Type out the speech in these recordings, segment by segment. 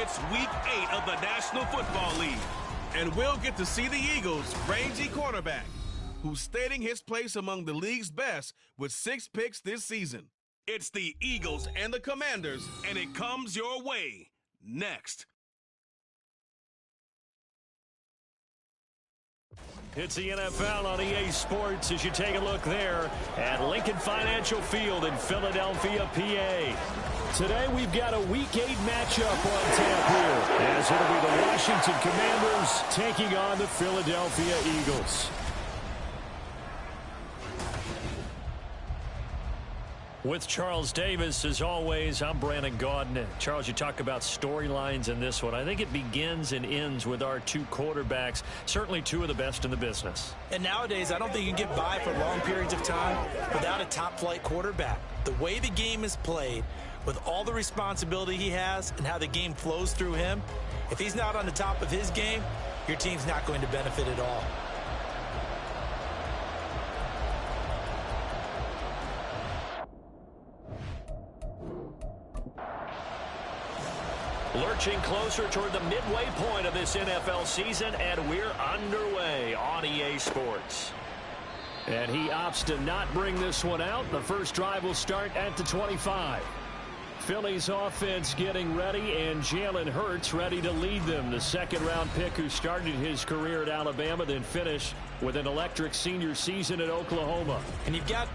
It's Week 8 of the National Football League. And we'll get to see the Eagles' rangy quarterback, who's stating his place among the league's best with 6 picks this season. It's the Eagles and the Commanders, and it comes your way next. It's the NFL on EA Sports as you take a look there at Lincoln Financial Field in Philadelphia, PA. Today we've got a Week 8 matchup on tap here, as it'll be the Washington Commanders taking on the Philadelphia Eagles. With Charles Davis, as always, I'm Brandon Gaudin. Charles, you talk about storylines in this one. I think it begins and ends with our 2 quarterbacks, certainly 2 of the best in the business. And nowadays, I don't think you can get by for long periods of time without a top-flight quarterback. The way the game is played, with all the responsibility he has and how the game flows through him, if he's not on the top of his game, your team's not going to benefit at all. Lurching closer toward the midway point of this NFL season, and we're underway on EA Sports. And he opts to not bring this one out. The first drive will start at the 25. Philly's offense getting ready, and Jalen Hurts ready to lead them. The second-round pick who started his career at Alabama, then finished with an electric senior season at Oklahoma. And you've got...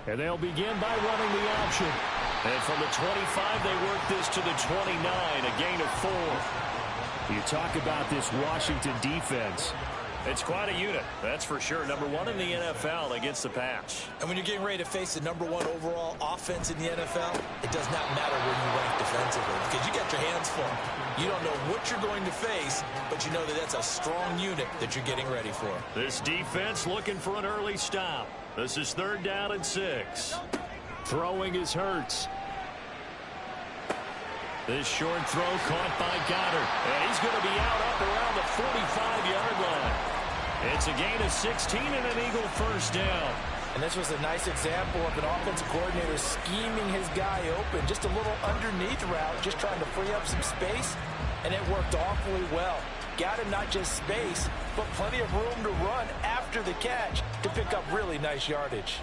And they'll begin by running the option. And from the 25, they work this to the 29, a gain of 4. You talk about this Washington defense. It's quite a unit, that's for sure. Number 1 in the NFL against the pass. And when you're getting ready to face the number 1 overall offense in the NFL, it does not matter where you rank defensively because you got your hands full. You don't know what you're going to face, but you know that that's a strong unit that you're getting ready for. This defense looking for an early stop. This is 3rd down and 6. Throwing is Hurts. This short throw caught by Goddard. And he's going to be out up around the 45-yard line. It's a gain of 16 and an Eagle first down. And this was a nice example of an offensive coordinator scheming his guy open. Just a little underneath route, just trying to free up some space. And it worked awfully well. Got him not just space, but plenty of room to run after the catch to pick up really nice yardage.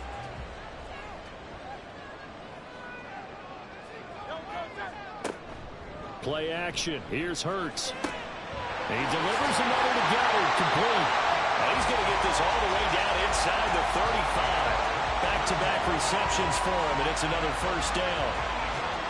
Play action. Here's Hurts. He delivers another to Goddard, complete. And he's going to get this all the way down inside the 35. Back-to-back receptions for him, and it's another first down.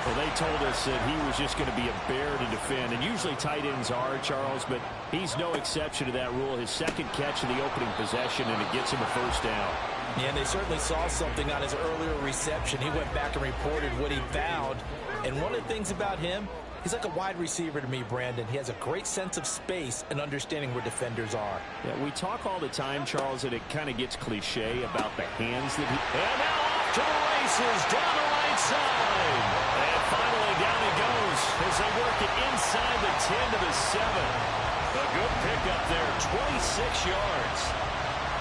Well, they told us that he was just going to be a bear to defend, and usually tight ends are, Charles, but he's no exception to that rule. His second catch in the opening possession, and it gets him a first down. Yeah, and they certainly saw something on his earlier reception. He went back and reported what he found, and one of the things about him, he's like a wide receiver to me, Brandon. He has a great sense of space and understanding where defenders are. Yeah, we talk all the time, Charles, and it kind of gets cliche about the hands that he... And now off to the races, down the right side. And finally down he goes as they work it inside the 10 to the 7. A good pickup there, 26 yards.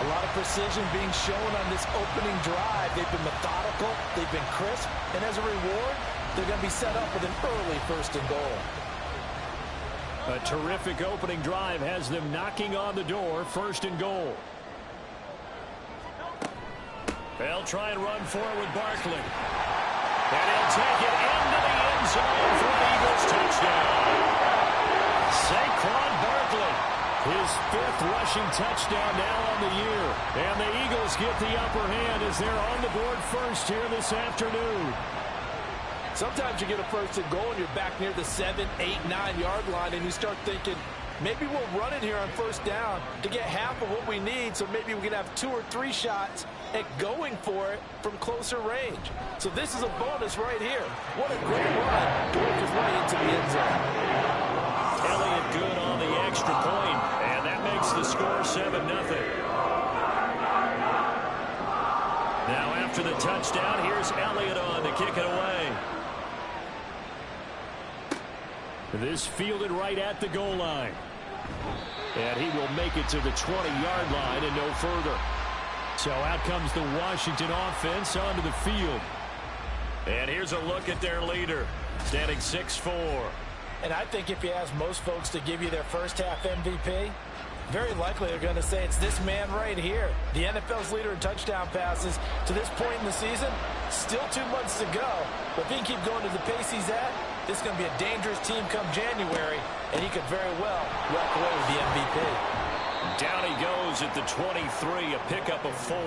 A lot of precision being shown on this opening drive. They've been methodical, they've been crisp, and as a reward, they're going to be set up with an early 1st and goal. A terrific opening drive has them knocking on the door, 1st and goal. They'll try and run forward with Barkley. And he'll take it into the end zone for an Eagles touchdown. Saquon Barkley, his 5th rushing touchdown now on the year. And the Eagles get the upper hand as they're on the board first here this afternoon. Sometimes you get a first and goal and you're back near the 7, 8, 9-yard line, and you start thinking, maybe we'll run it here on first down to get half of what we need, so maybe we can have 2 or 3 shots at going for it from closer range. So this is a bonus right here. What a great run to work his way into the end zone. Elliott good on the extra point, and that makes the score 7-0. Now after the touchdown, here's Elliott on to kick it away. This fielded right at the goal line. And he will make it to the 20-yard line and no further. So out comes the Washington offense onto the field. And here's a look at their leader, standing 6'4". And I think if you ask most folks to give you their first half MVP, very likely they're going to say it's this man right here. The NFL's leader in touchdown passes to this point in the season. Still 2 months to go. But if he can keep going to the pace he's at, this is going to be a dangerous team come January, and he could very well walk away with the MVP. Down he goes at the 23, a pickup of 4.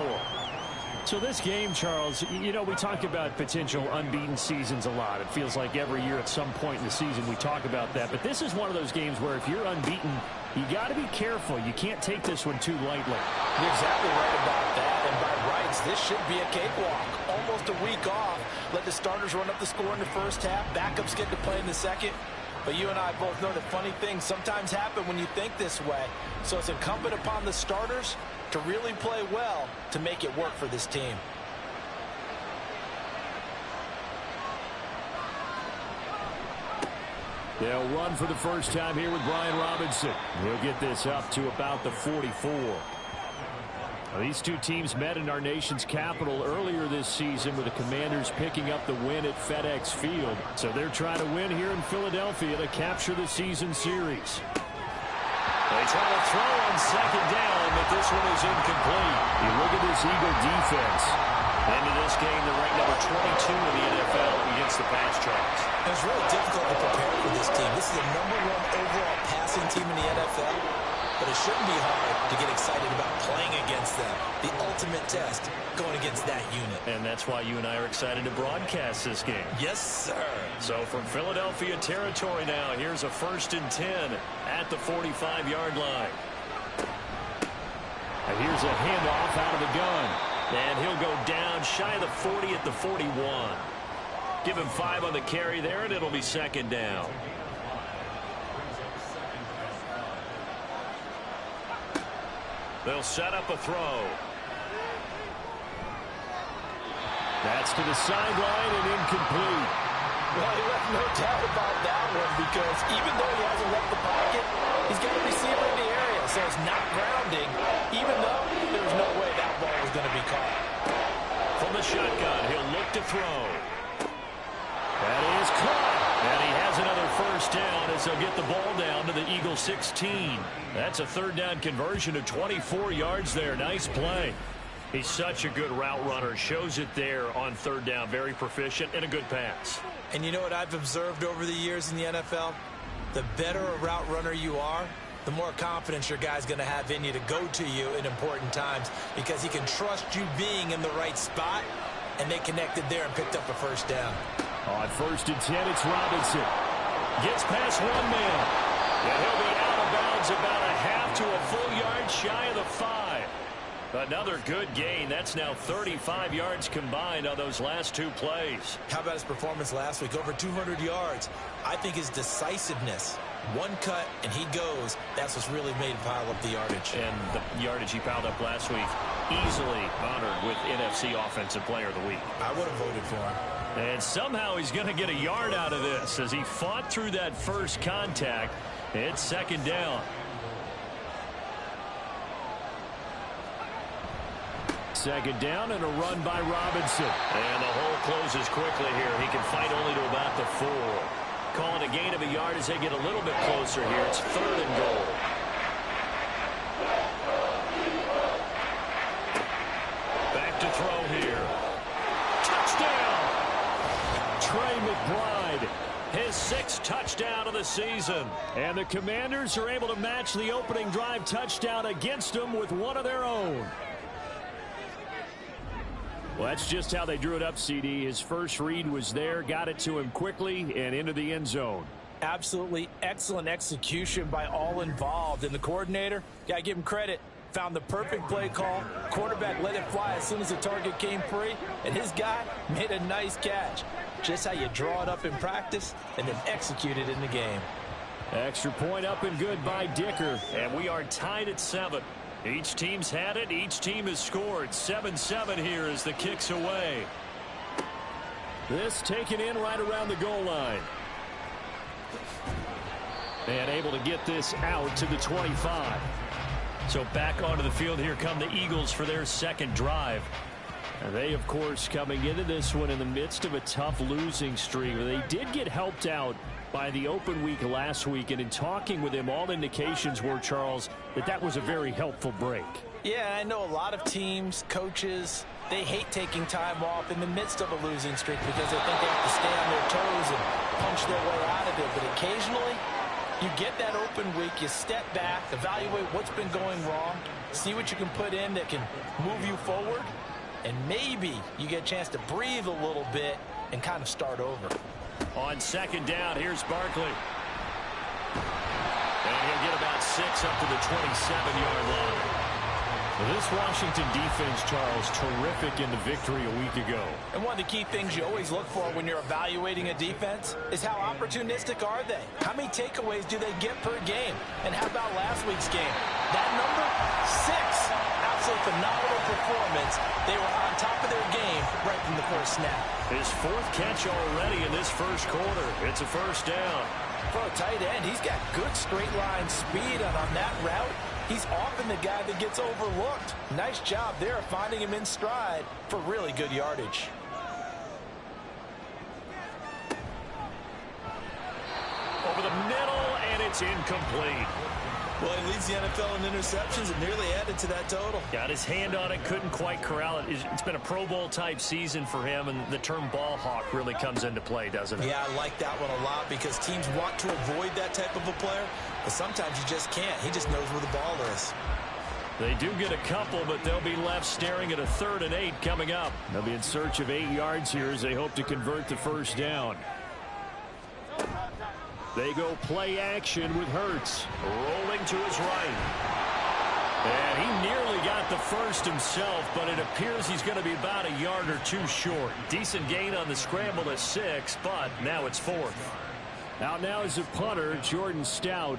So this game, Charles, you know, we talk about potential unbeaten seasons a lot. It feels like every year at some point in the season we talk about that. But this is one of those games where if you're unbeaten, you got to be careful. You can't take this one too lightly. You're exactly right about that. And by rights, this should be a cakewalk. Almost a week off. Let the starters run up the score in the first half. Backups get to play in the second. But you and I both know that funny things sometimes happen when you think this way. So it's incumbent upon the starters to really play well to make it work for this team. They'll run for the first time here with Brian Robinson. He'll get this up to about the 44. Now, these two teams met in our nation's capital earlier this season with the Commanders picking up the win at FedEx Field. So they're trying to win here in Philadelphia to capture the season series. They try to throw on second down, but this one is incomplete. You look at this Eagle defense. Into this game, they're ranked number 22 in the NFL against the pass charts. It's really difficult to prepare for this team. This is the #1 overall passing team in the NFL, but it shouldn't be hard to get excited about playing against them. The ultimate test going against that unit. And that's why you and I are excited to broadcast this game. Yes, sir. So from Philadelphia territory now, here's a 1st and 10 at the 45-yard line. And here's a handoff out of the gun. And he'll go down shy of the 40 at the 41. Give him 5 on the carry there, and it'll be second down. They'll set up a throw. That's to the sideline and incomplete. Well, you have no doubt about that one, because even though he hasn't left the pocket, he's got a receiver in the area, so it's not grounding, even though there's no way that ball was going to be caught. From the shotgun, he'll look to throw. That is caught. And he has another first down as they'll get the ball down to the Eagles 16. That's a 3rd down conversion of 24 yards there. Nice play. He's such a good route runner. Shows it there on 3rd down. Very proficient and a good pass. And you know what I've observed over the years in the NFL? The better a route runner you are, the more confidence your guy's going to have in you to go to you in important times, because he can trust you being in the right spot, and they connected there and picked up a first down. On 1st and 10, it's Robinson. Gets past one man. And he'll be out of bounds about a half to a full yard shy of the 5. Another good gain. That's now 35 yards combined on those last 2 plays. How about his performance last week? Over 200 yards. I think his decisiveness, one cut and he goes, that's what's really made him pile up the yardage. And the yardage he piled up last week, easily honored with NFC Offensive Player of the Week. I would have voted for him. And somehow he's going to get a yard out of this as he fought through that first contact. It's second down. Second down and a run by Robinson. And the hole closes quickly here. He can fight only to about the 4. Calling a gain of a yard as they get a little bit closer here. It's 3rd and goal. Back to throw here. Touchdown! Trey McBride, his 6th touchdown of the season. And the Commanders are able to match the opening drive touchdown against them with one of their own. Well, that's just how they drew it up, CD. His first read was there, got it to him quickly, and into the end zone. Absolutely excellent execution by all involved. And the coordinator, got to give him credit, found the perfect play call. Quarterback let it fly as soon as the target came free, and his guy made a nice catch. Just how you draw it up in practice and then execute it in the game. Extra point up and good by Dicker. And we are tied at 7. Each team's had it. Each team has scored. 7-7 here as the kick's away. This taken in right around the goal line. And able to get this out to the 25. So back onto the field here come the Eagles for their second drive. And they, of course, coming into this one in the midst of a tough losing streak. They did get helped out by the open week last week, and in talking with him, all indications were, Charles, that was a very helpful break. Yeah, I know a lot of teams, coaches, they hate taking time off in the midst of a losing streak because they think they have to stay on their toes and punch their way out of it. But occasionally, you get that open week, you step back, evaluate what's been going wrong, see what you can put in that can move you forward, and maybe you get a chance to breathe a little bit and kind of start over. On second down, here's Barkley. And he'll get about 6 up to the 27-yard line. Well, this Washington defense, Charles, terrific in the victory a week ago. And one of the key things you always look for when you're evaluating a defense is how opportunistic are they? How many takeaways do they get per game? And how about last week's game? That number, 6. Absolutely phenomenal performance. They were on top of their game right from the first snap. His 4th catch already in this first quarter. It's a first down. For a tight end, he's got good straight line speed, and on that route, he's often the guy that gets overlooked. Nice job there of finding him in stride for really good yardage. Over the middle, and it's incomplete. Well, he leads the NFL in interceptions and nearly added to that total. Got his hand on it, couldn't quite corral it. It's been a Pro Bowl-type season for him, and the term ball hawk really comes into play, doesn't it? Yeah, I like that one a lot because teams want to avoid that type of a player, but sometimes you just can't. He just knows where the ball is. They do get a couple, but they'll be left staring at a 3rd and 8 coming up. They'll be in search of 8 yards here as they hope to convert the first down. They go play action with Hurts. Rolling to his right. And he nearly got the first himself, but it appears he's going to be about a yard or 2 short. Decent gain on the scramble at 6, but now it's 4th. Out now is the punter, Jordan Stout.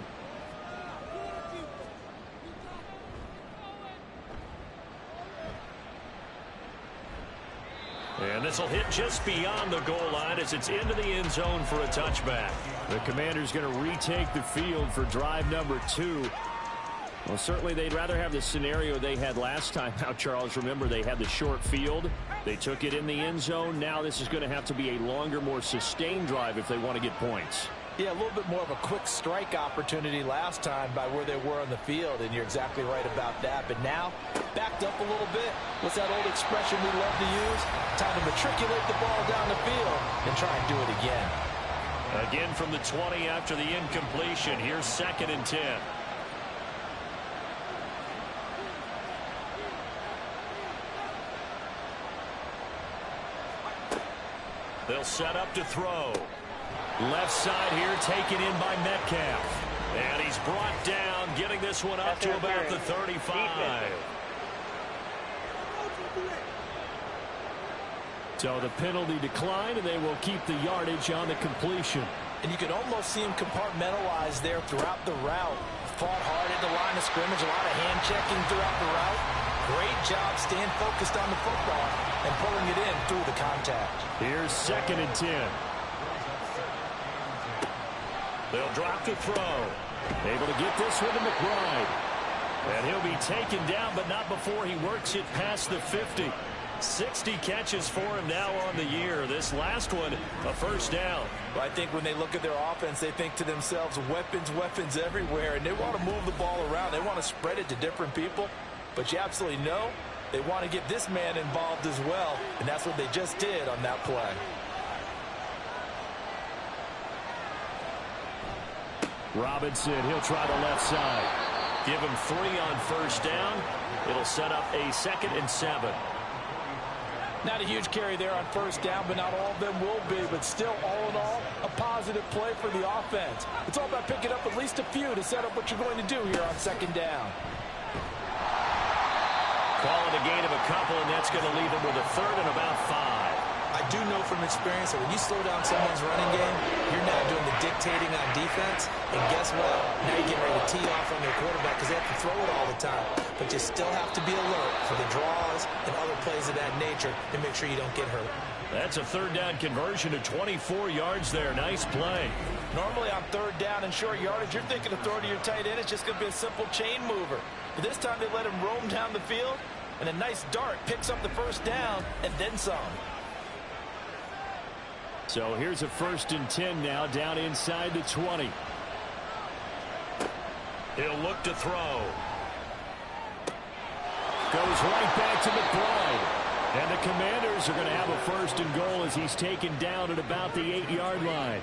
And this will hit just beyond the goal line as it's into the end zone for a touchback. The Commanders going to retake the field for drive number 2. Well, certainly they'd rather have the scenario they had last time out, Charles. Remember, they had the short field. They took it in the end zone. Now this is going to have to be a longer, more sustained drive if they want to get points. Yeah, a little bit more of a quick strike opportunity last time by where they were on the field, and you're exactly right about that. But now, backed up a little bit. What's that old expression we love to use? Time to matriculate the ball down the field and try and do it again. Again from the 20 after the incompletion. Here's 2nd and 10. They'll set up to throw. Left side here taken in by Metcalf. And he's brought down, getting this one up to about the 35. So the penalty declined, and they will keep the yardage on the completion. And you can almost see him compartmentalize there throughout the route. Fought hard at the line of scrimmage, a lot of hand checking throughout the route. Great job staying focused on the football and pulling it in through the contact. Here's 2nd and 10. They'll drop to throw. Able to get this one to McBride. And he'll be taken down, but not before he works it past the 50. 60 catches for him now on the year. This last one, a first down. Well, I think when they look at their offense, they think to themselves, weapons, weapons everywhere, and they want to move the ball around. They want to spread it to different people, but you absolutely know they want to get this man involved as well, and that's what they just did on that play. Robinson, he'll try the left side. Give him 3 on first down. It'll set up a 2nd and 7. Not a huge carry there on first down, but not all of them will be. But still, all in all, a positive play for the offense. It's all about picking up at least a few to set up what you're going to do here on 2nd down. Call it a gain of a couple, and that's going to leave him with a 3rd and about 5. I do know from experience that when you slow down someone's running game, you're now doing the dictating on defense. And guess what? Now you're getting ready to tee off on their quarterback because they have to throw it all the time. But you still have to be alert for the draws and other plays of that nature to make sure you don't get hurt. That's a 3rd down conversion to 24 yards there. Nice play. Normally on 3rd down and short yardage, you're thinking of throwing to your tight end. It's just going to be a simple chain mover. But this time they let him roam down the field, and a nice dart picks up the first down and then some. So here's a 1st and 10 now, down inside the 20. He'll look to throw. Goes right back to McBride. And the Commanders are going to have a 1st and goal as he's taken down at about the 8-yard line.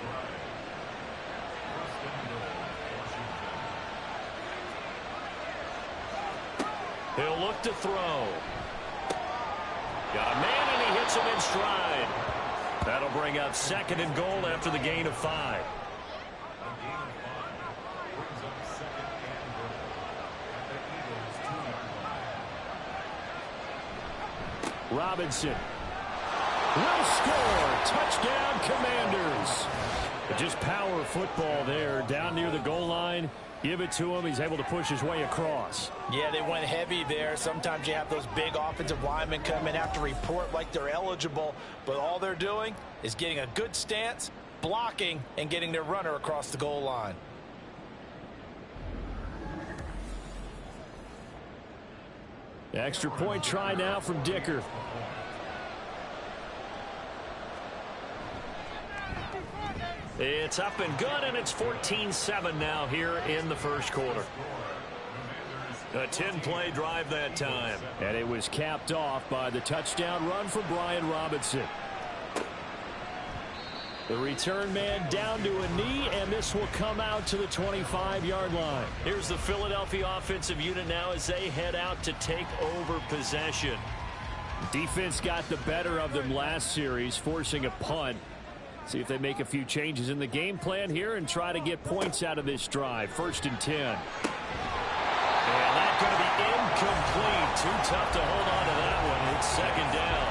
He'll look to throw. Got a man, and he hits him in stride. That'll bring up 2nd and goal after the gain of 5. Robinson will score. Touchdown, Commanders. Just power football there down near the goal line. Give it to him. He's able to push his way across. Yeah, they went heavy there. Sometimes you have those big offensive linemen come in, have to report like they're eligible, but all they're doing is getting a good stance, blocking, and getting their runner across the goal line. Extra point try now from Dicker. It's up and good, and it's 14-7 now here in the 1st quarter. A 10-play drive that time. And it was capped off by the touchdown run for Brian Robinson. The return man down to a knee, and this will come out to the 25-yard line. Here's the Philadelphia offensive unit now as they head out to take over possession. Defense got the better of them last series, forcing a punt. See if they make a few changes in the game plan here and try to get points out of this drive. 1st and 10. And that's going to be incomplete. Too tough to hold on to that one. It's 2nd down.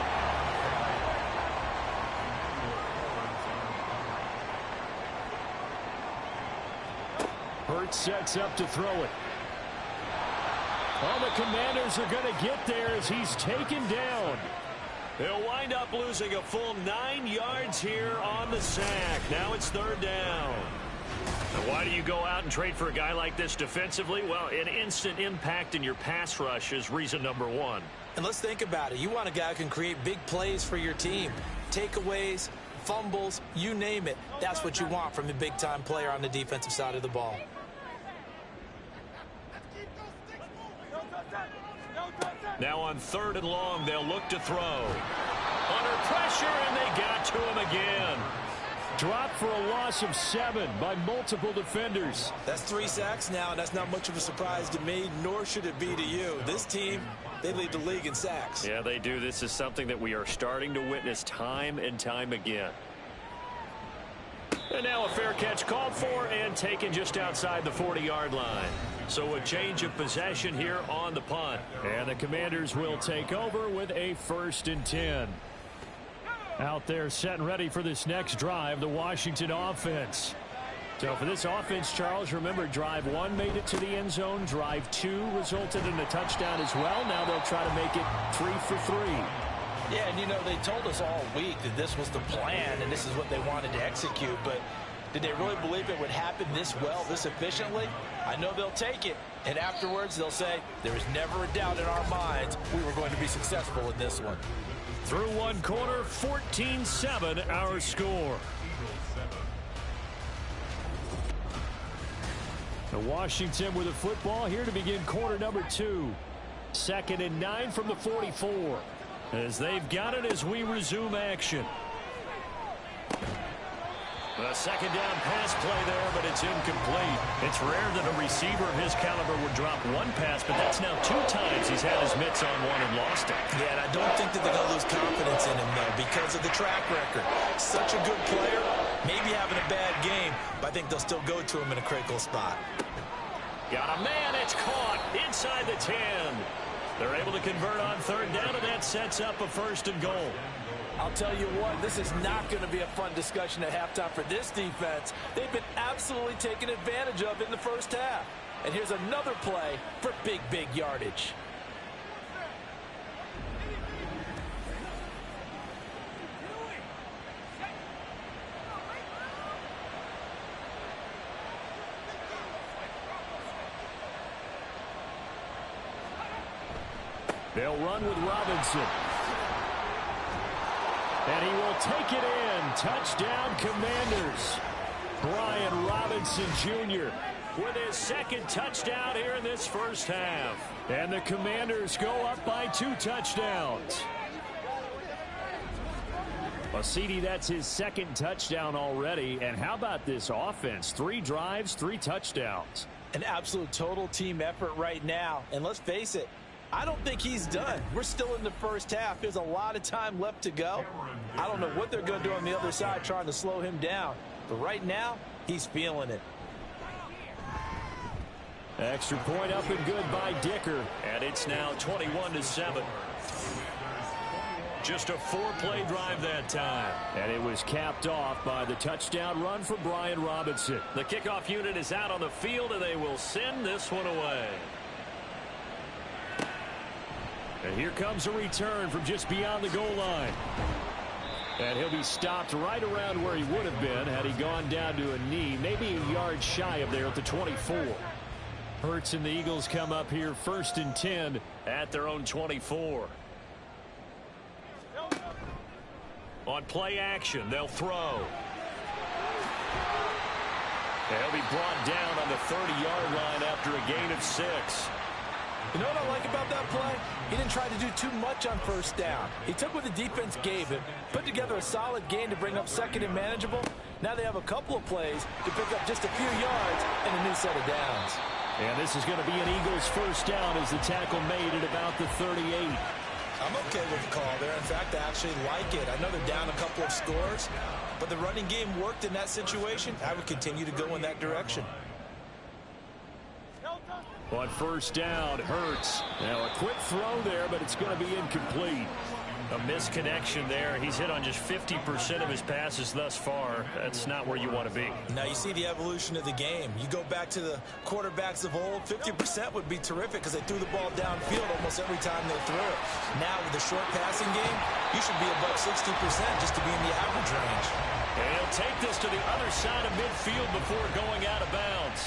Hurts sets up to throw it. Oh, the Commanders are going to get there as he's taken down. They'll wind up losing a full 9 yards here on the sack. Now it's 3rd down. And why do you go out and trade for a guy like this defensively? Well, an instant impact in your pass rush is reason number 1. And let's think about it. You want a guy who can create big plays for your team. Takeaways, fumbles, you name it. That's what you want from a big-time player on the defensive side of the ball. Now on 3rd and long, they'll look to throw. Under pressure, and they got to him again. Dropped for a loss of 7 by multiple defenders. That's 3 sacks now, and that's not much of a surprise to me, nor should it be to you. This team, they lead the league in sacks. Yeah, they do. This is something that we are starting to witness time and time again. And now a fair catch called for and taken just outside the 40-yard line. So a change of possession here on the punt. And the Commanders will take over with a 1st and 10. Out there set and ready for this next drive, the Washington offense. So for this offense, Charles, remember drive 1 made it to the end zone. Drive 2 resulted in a touchdown as well. Now they'll try to make it 3 for 3. Yeah, and you know, they told us all week that this was the plan and this is what they wanted to execute, but did they really believe it would happen this well, this efficiently? I know they'll take it, and afterwards they'll say, there was never a doubt in our minds we were going to be successful in this one. Through 1 quarter, 14-7 our score. The Washington with the football here to begin quarter number 2. 2nd and 9 from the 44. As they've got it as we resume action. A second down pass play there, but it's incomplete. It's rare that a receiver of his caliber would drop one pass, but that's now 2 times he's had his mitts on one and lost it. Yeah, and I don't think that they're going to lose confidence in him, though, because of the track record. Such a good player, maybe having a bad game, but I think they'll still go to him in a critical spot. Got a man, it's caught inside the 10. They're able to convert on third down, and that sets up a 1st and goal. I'll tell you what, this is not going to be a fun discussion at halftime for this defense. They've been absolutely taken advantage of in the first half. And here's another play for big, big yardage. They'll run with Robinson. And he will take it in. Touchdown, Commanders. Brian Robinson Jr. with his 2nd touchdown here in this first half. And the Commanders go up by 2 touchdowns. Well, CD, that's his 2nd touchdown already. And how about this offense? 3 drives, 3 touchdowns. An absolute total team effort right now. And let's face it, I don't think he's done. We're still in the first half. There's a lot of time left to go. I don't know what they're going to do on the other side trying to slow him down. But right now, he's feeling it. Extra point up and good by Dicker. And it's now 21-7. Just a 4-play drive that time. And it was capped off by the touchdown run for Brian Robinson. The kickoff unit is out on the field, and they will send this one away. And here comes a return from just beyond the goal line. And he'll be stopped right around where he would have been had he gone down to a knee, maybe a yard shy of there at the 24. Hurts and the Eagles come up here 1st and 10 at their own 24. On play action, they'll throw. And he'll be brought down on the 30-yard line after a gain of 6. You know what I like about that play? He didn't try to do too much on 1st down. He took what the defense gave him, put together a solid gain to bring up 2nd and manageable. Now they have a couple of plays to pick up just a few yards and a new set of downs. And this is going to be an Eagles 1st down as the tackle made at about the 38. I'm okay with the call there. In fact, I actually like it. I know they're down a couple of scores, but the running game worked in that situation. I would continue to go in that direction. On 1st down, Hurts. Now a quick throw there, but it's going to be incomplete. A misconnection there. He's hit on just 50% of his passes thus far. That's not where you want to be. Now you see the evolution of the game. You go back to the quarterbacks of old, 50% would be terrific because they threw the ball downfield almost every time they threw it. Now with the short passing game, you should be above 60% just to be in the average range. And he'll take this to the other side of midfield before going out of bounds.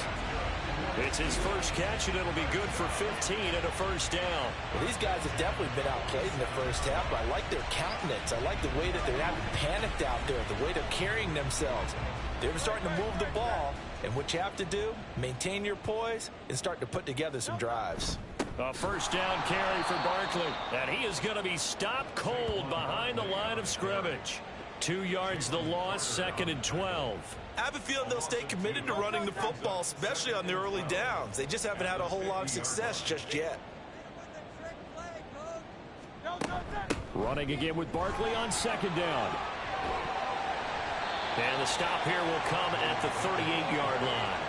It's his first catch, and it'll be good for 15 and a 1st down. Well, these guys have definitely been outplayed in the first half, but I like their countenance. I like the way that they're not panicked out there, the way they're carrying themselves. They're starting to move the ball, and what you have to do, maintain your poise and start to put together some drives. A 1st down carry for Barkley, and he is going to be stopped cold behind the line of scrimmage. 2 yards the loss, 2nd and 12. I have a feeling they'll stay committed to running the football, especially on the early downs. They just haven't had a whole lot of success just yet. Running again with Barkley on 2nd down. And the stop here will come at the 38-yard line.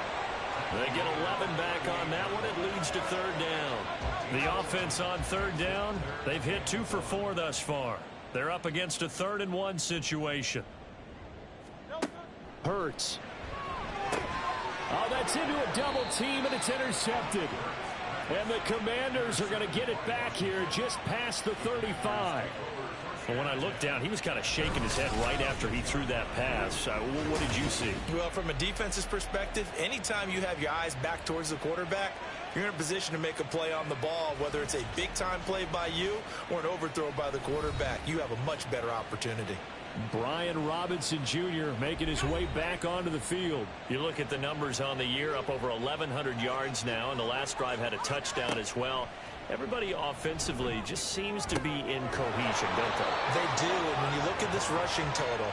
They get 11 back on that one. It leads to 3rd down. The offense on 3rd down, they've hit 2 for 4 thus far. They're up against a 3rd and 1 situation. Hurts. Oh, that's into a double team, and it's intercepted. And the Commanders are going to get it back here just past the 35. Well, when I looked down, he was kind of shaking his head right after he threw that pass. What did you see? Well, from a defense's perspective, anytime you have your eyes back towards the quarterback, you're in a position to make a play on the ball, whether it's a big-time play by you or an overthrow by the quarterback. You have a much better opportunity. Brian Robinson Jr. making his way back onto the field. You look at the numbers on the year, up over 1,100 yards now, and the last drive had a touchdown as well. Everybody offensively just seems to be in cohesion, don't they? They do, and when you look at this rushing total,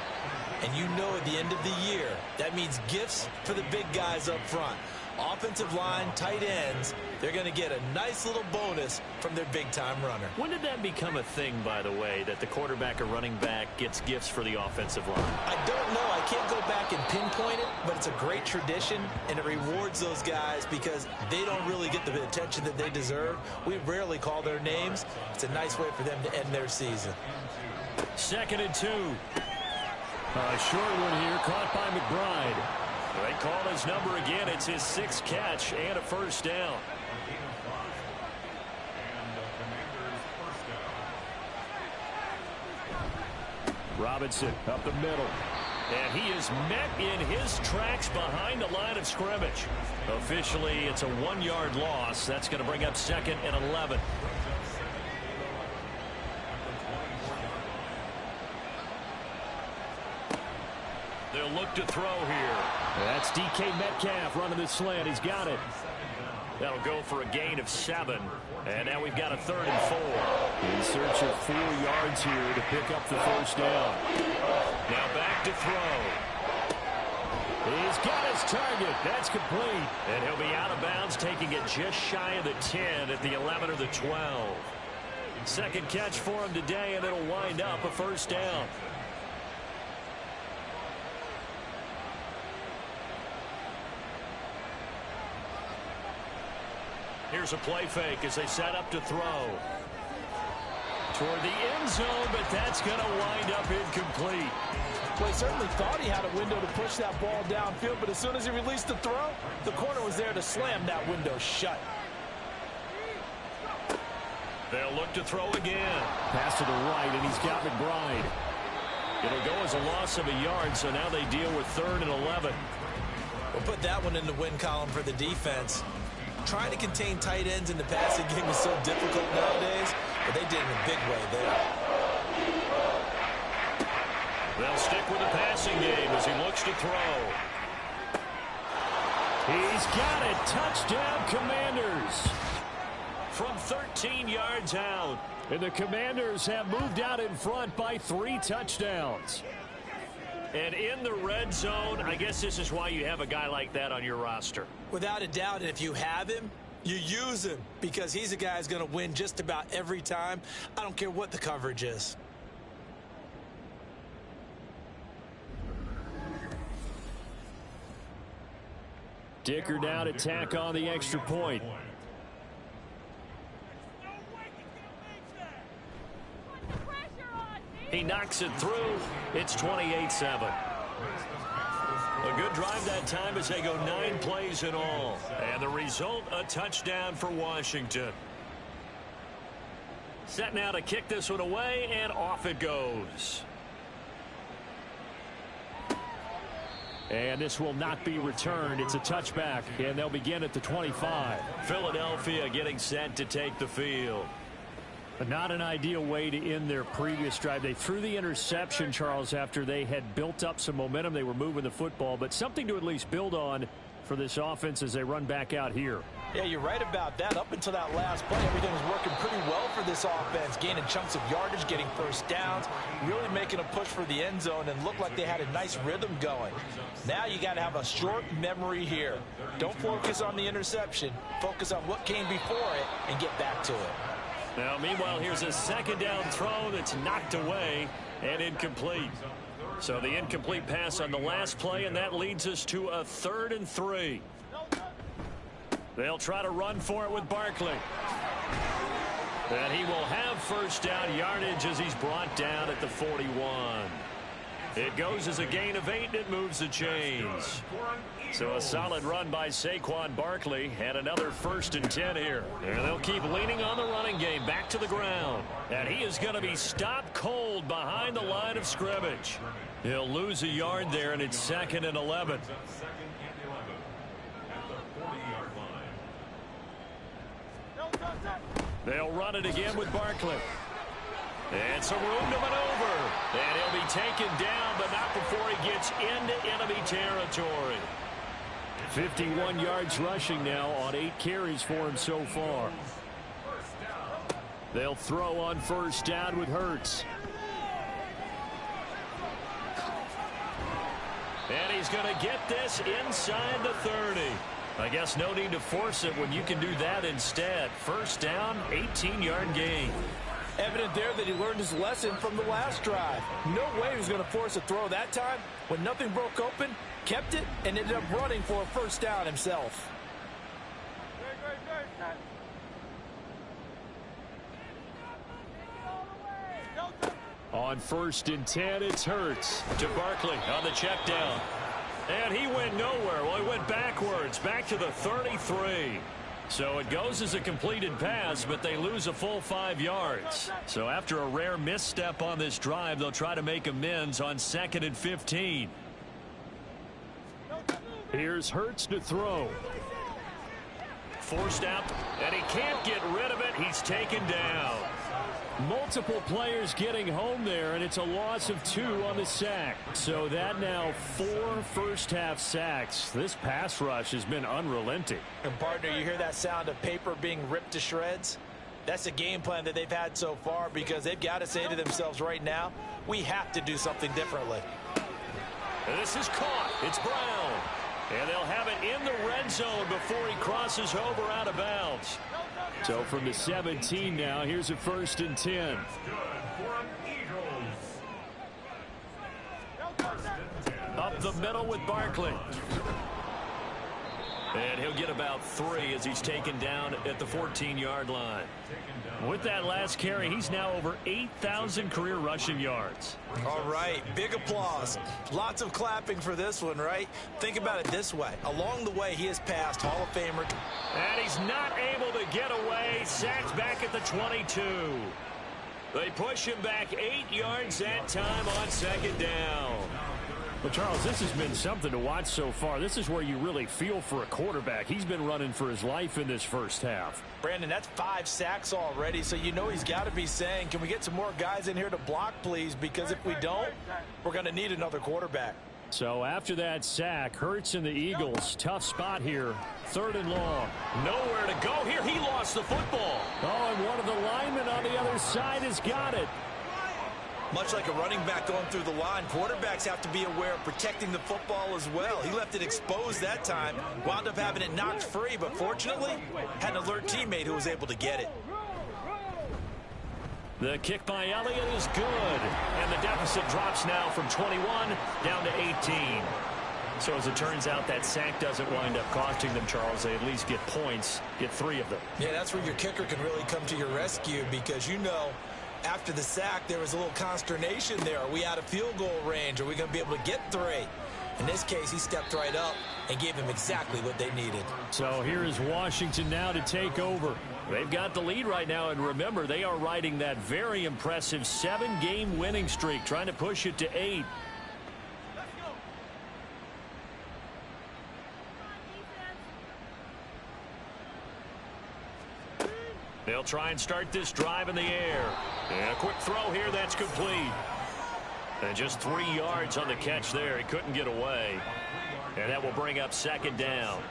And you know at the end of the year, that means gifts for the big guys up front. Offensive line, tight ends, they're going to get a nice little bonus from their big-time runner. When did that become a thing, by the way, that the quarterback or running back gets gifts for the offensive line? I don't know. I can't go back and pinpoint it, but it's a great tradition, and it rewards those guys because they don't really get the attention that they deserve. We rarely call their names. It's a nice way for them to end their season. 2nd and 2. A short one here, caught by McBride. They call his number again. It's his 6th catch and a first down. Robinson up the middle. And he is met in his tracks behind the line of scrimmage. Officially, it's a 1-yard loss. That's going to bring up 2nd and 11. They'll look to throw here. That's DK Metcalf running the slant. He's got it. That'll go for a gain of 7. And now we've got a 3rd and 4. In search of 4 yards here to pick up the first down. Now back to throw. He's got his target. That's complete. And he'll be out of bounds, taking it just shy of the 10 at the 11 or the 12. 2nd catch for him today, and it'll wind up a first down. Here's a play fake as they set up to throw. Toward the end zone, but that's going to wind up incomplete. Well, he certainly thought he had a window to push that ball downfield, but as soon as he released the throw, the corner was there to slam that window shut. They'll look to throw again. Pass to the right, and he's got McBride. It'll go as a loss of a yard, so now they deal with 3rd and 11. We'll put that one in the win column for the defense. Trying to contain tight ends in the passing game is so difficult nowadays, but they did it in a big way there. They'll stick with the passing game as he looks to throw. He's got it. Touchdown, Commanders. From 13 yards out. And the Commanders have moved out in front by 3 touchdowns. And in the red zone, I guess this is why you have a guy like that on your roster. Without a doubt, and if you have him, you use him because he's a guy who's going to win just about every time. I don't care what the coverage is. Dicker down to tack on the extra point. He knocks it through. It's 28-7. A good drive that time as they go 9 plays in all. And the result, a touchdown for Washington. Set now to kick this one away, and off it goes. And this will not be returned. It's a touchback, and they'll begin at the 25. Philadelphia getting set to take the field. But not an ideal way to end their previous drive. They threw the interception, Charles, after they had built up some momentum. They were moving the football, but something to at least build on for this offense as they run back out here. Yeah, you're right about that. Up until that last play, everything was working pretty well for this offense, gaining chunks of yardage, getting first downs, really making a push for the end zone, and looked like they had a nice rhythm going. Now you got to have a short memory here. Don't focus on the interception. Focus on what came before it and get back to it. Now, meanwhile, here's a 2nd down throw that's knocked away and incomplete. So the incomplete pass on the last play, and that leads us to a 3rd and 3. They'll try to run for it with Barkley. And he will have first down yardage as he's brought down at the 41. It goes as a gain of 8, and it moves the chains. So a solid run by Saquon Barkley, and another 1st and 10 here. And they'll keep leaning on the running game back to the ground. And he is going to be stopped cold behind the line of scrimmage. He'll lose a yard there, and it's 2nd and 11. They'll run it again with Barkley. And some room to maneuver. And he'll be taken down, but not before he gets into enemy territory. 51 yards rushing now on 8 carries for him so far. They'll throw on first down with Hurts. And he's going to get this inside the 30. I guess no need to force it when you can do that instead. First down, 18-yard gain. Evident there that he learned his lesson from the last drive. No way he was going to force a throw that time. When nothing broke open, kept it, and ended up running for a first down himself. On 1st and 10, it's Hurts to Barkley on the check down. And he went nowhere. Well, he went backwards, back to the 33. So it goes as a completed pass, but they lose a full 5 yards. So after a rare misstep on this drive, they'll try to make amends on 2nd and 15. Here's Hurts to throw. Forced out, and he can't get rid of it. He's taken down. Multiple players getting home there, and it's a loss of 2 on the sack. So that now 4 first-half sacks. This pass rush has been unrelenting. And partner, you hear that sound of paper being ripped to shreds? That's the game plan that they've had so far, because they've got to say to themselves right now, we have to do something differently. And this is caught. It's Brown. And they'll have it in the red zone before he crosses over out of bounds. So from the 17 now, here's a 1st and 10. Up the middle with Barkley. And he'll get about 3 as he's taken down at the 14-yard line. With that last carry, he's now over 8,000 career rushing yards. All right, big applause. Lots of clapping for this one, right? Think about it this way. Along the way, he has passed Hall of Famer. And he's not able to get away. Sacked back at the 22. They push him back 8 yards that time on 2nd down. Well, Charles, this has been something to watch so far. This is where you really feel for a quarterback. He's been running for his life in this first half. Brandon, that's 5 sacks already, so you know he's got to be saying, can we get some more guys in here to block, please? Because if we don't, we're going to need another quarterback. So after that sack, Hurts and the Eagles, tough spot here. 3rd and long. Nowhere to go here. He lost the football. Oh, and one of the linemen on the other side has got it. Much like a running back going through the line, quarterbacks have to be aware of protecting the football as well. He left it exposed that time, wound up having it knocked free, but fortunately, had an alert teammate who was able to get it. The kick by Elliott is good, and the deficit drops now from 21 down to 18. So as it turns out, that sack doesn't wind up costing them, Charles. They at least get points, get 3 of them. Yeah, that's where your kicker can really come to your rescue, because you know, after the sack, there was a little consternation there. Are we out of field goal range? Are we going to be able to get 3? In this case, he stepped right up and gave them exactly what they needed. So here is Washington now to take over. They've got the lead right now, and remember, they are riding that very impressive 7-game winning streak, trying to push it to 8. They'll try and start this drive in the air. And a quick throw here, that's complete. And just 3 yards on the catch there. He couldn't get away. And that will bring up 2nd down.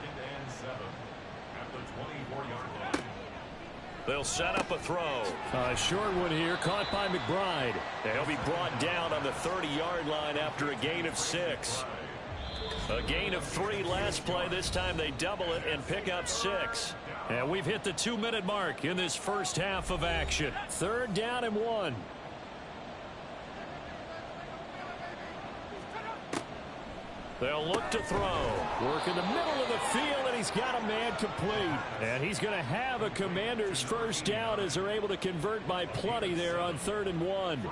They'll set up a throw. A short one here, caught by McBride. And he'll be brought down on the 30-yard line after a gain of 6. A gain of 3 last play. This time they double it and pick up 6. And we've hit the 2-minute mark in this first half of action. 3rd down and 1. They'll look to throw. Work in the middle of the field, and he's got a man complete. And he's going to have a Commander's first down as they're able to convert by plenty there on 3rd and 1.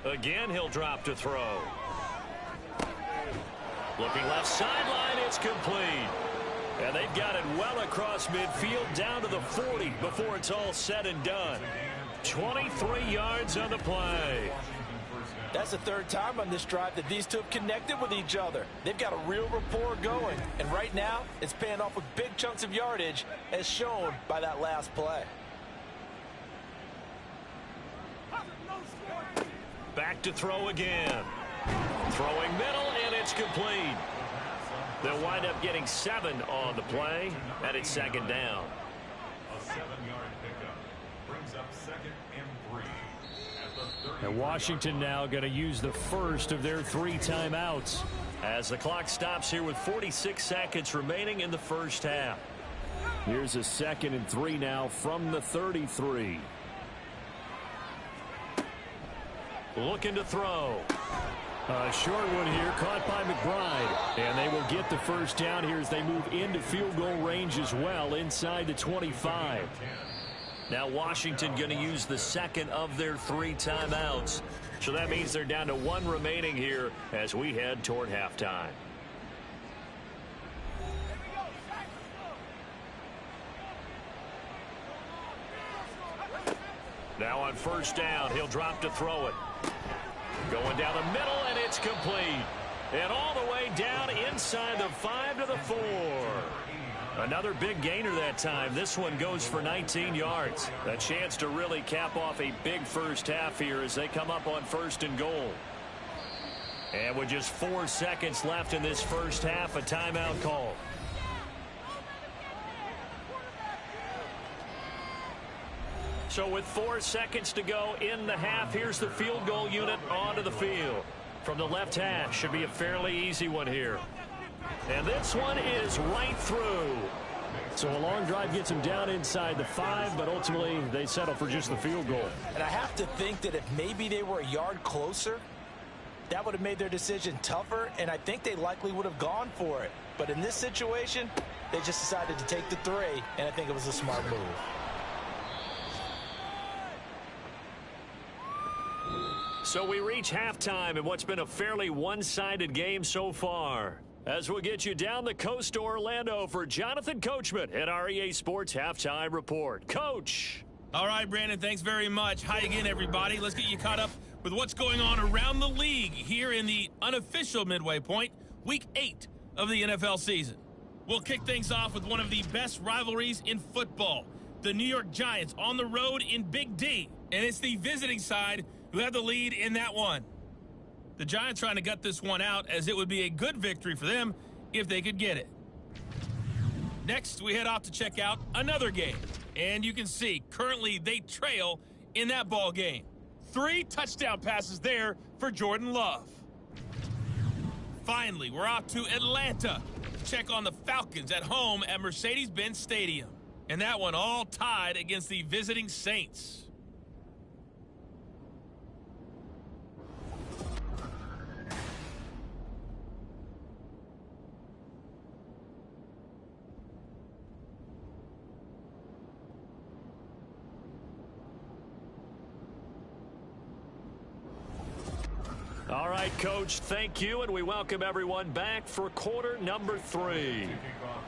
Again, he'll drop to throw. Looking left sideline, it's complete. And they've got it well across midfield down to the 40 before it's all said and done. 23 yards on the play. That's the 3rd time on this drive that these two have connected with each other. They've got a real rapport going. And right now, it's paying off with big chunks of yardage as shown by that last play. Back to throw again. Throwing middle, and it's complete. They'll wind up getting 7 on the play, and it's 2nd down. A 7-yard pickup brings up 2nd and 3. And Washington now going to use the first of their 3 timeouts. As the clock stops here with 46 seconds remaining in the first half. Here's a 2nd and 3 now from the 33. Looking to throw. A short one here caught by McBride. And they will get the first down here as they move into field goal range as well inside the 25. Now Washington going to use the 2nd of their 3 timeouts. So that means they're down to 1 remaining here as we head toward halftime. Now on first down, he'll drop to throw it. Going down the middle, and it's complete. And all the way down inside the 5 to the 4. Another big gainer that time. This one goes for 19 yards. A chance to really cap off a big first half here as they come up on 1st and goal. And with just 4 seconds left in this first half, a timeout call. So with 4 seconds to go in the half, here's the field goal unit onto the field. From the left hash, should be a fairly easy one here. And this one is right through. So a long drive gets them down inside the 5, but ultimately they settle for just the field goal. And I have to think that if maybe they were a yard closer, that would have made their decision tougher, and I think they likely would have gone for it. But in this situation, they just decided to take the 3, and I think it was a smart move. So we reach halftime in what's been a fairly one-sided game so far. As we'll get you down the coast to Orlando for Jonathan Coachman at our EA Sports Halftime Report. Coach. All right, Brandon, thanks very much. Hi again, everybody. Let's get you caught up with what's going on around the league here in the unofficial midway point, Week 8 of the NFL season. We'll kick things off with one of the best rivalries in football. The New York Giants on the road in Big D, and it's the visiting side who have the lead in that one. The Giants trying to gut this one out as it would be a good victory for them if they could get it. Next, we head off to check out another game. And you can see, currently they trail in that ball game. 3 touchdown passes there for Jordan Love. Finally, we're off to Atlanta to check on the Falcons at home at Mercedes-Benz Stadium. And that one all tied against the visiting Saints. All right, Coach, thank you, and we welcome everyone back for quarter number 3.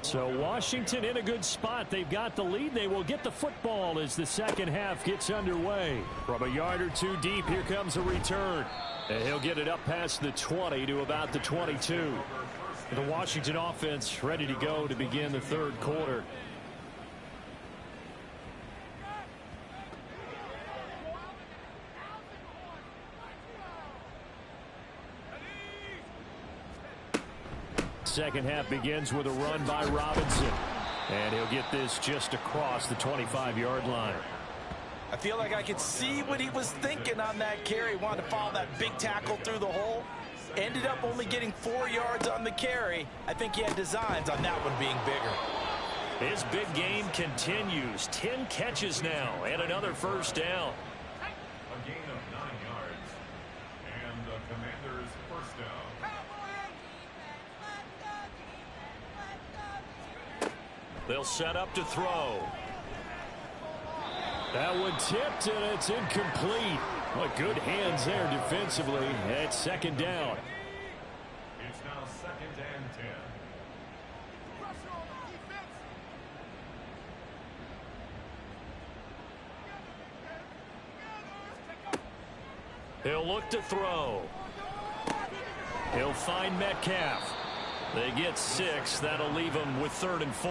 So Washington in a good spot. They've got the lead. They will get the football as the second half gets underway. From a yard or 2 deep, here comes a return. And he'll get it up past the 20 to about the 22. The Washington offense ready to go to begin the third quarter. Second half begins with a run by Robinson. And he'll get this just across the 25-yard line. I feel like I could see what he was thinking on that carry. Wanted to follow that big tackle through the hole. Ended up only getting 4 yards on the carry. I think he had designs on that one being bigger. His big game continues. 10 catches now and another first down. A gain of 9 yards. And the Commanders' first down. They'll set up to throw. That one tipped, and it's incomplete. What good hands there defensively. It's second down. It's now 2nd and 10. He'll look to throw. He'll find Metcalf. They get 6. That'll leave them with 3rd and 4.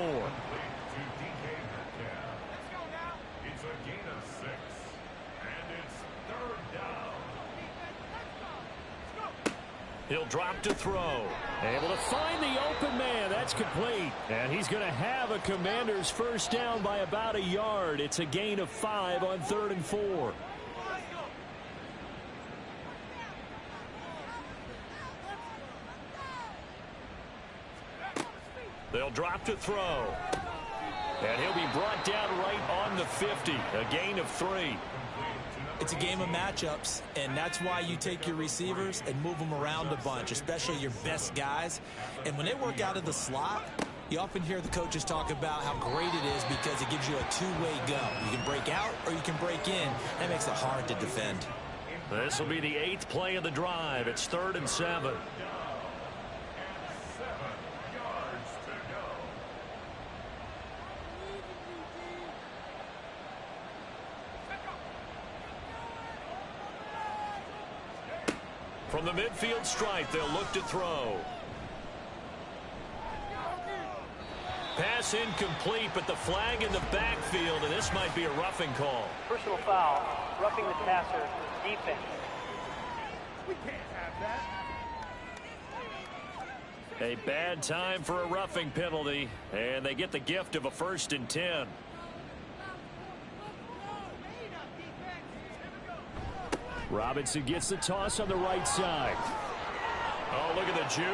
It's a gain of 6. And it's 3rd down. He'll drop to throw. Able to find the open man. That's complete. And he's going to have a Commander's first down by about a yard. It's a gain of 5 on 3rd and 4. look to throw. And he'll be brought down right on the 50. A gain of 3. It's a game of matchups, and that's why you take your receivers and move them around a bunch, especially your best guys. And when they work out of the slot, you often hear the coaches talk about how great it is because it gives you a two-way go. You can break out or you can break in. That makes it hard to defend. This will be the 8th play of the drive. It's 3rd and 7. From the midfield stripe, they'll look to throw. Pass incomplete, but the flag in the backfield, and this might be a roughing call. Personal foul, roughing the passer, defense. We can't have that. A bad time for a roughing penalty, and they get the gift of a 1st and 10. Robinson gets the toss on the right side. Oh, look at the juke.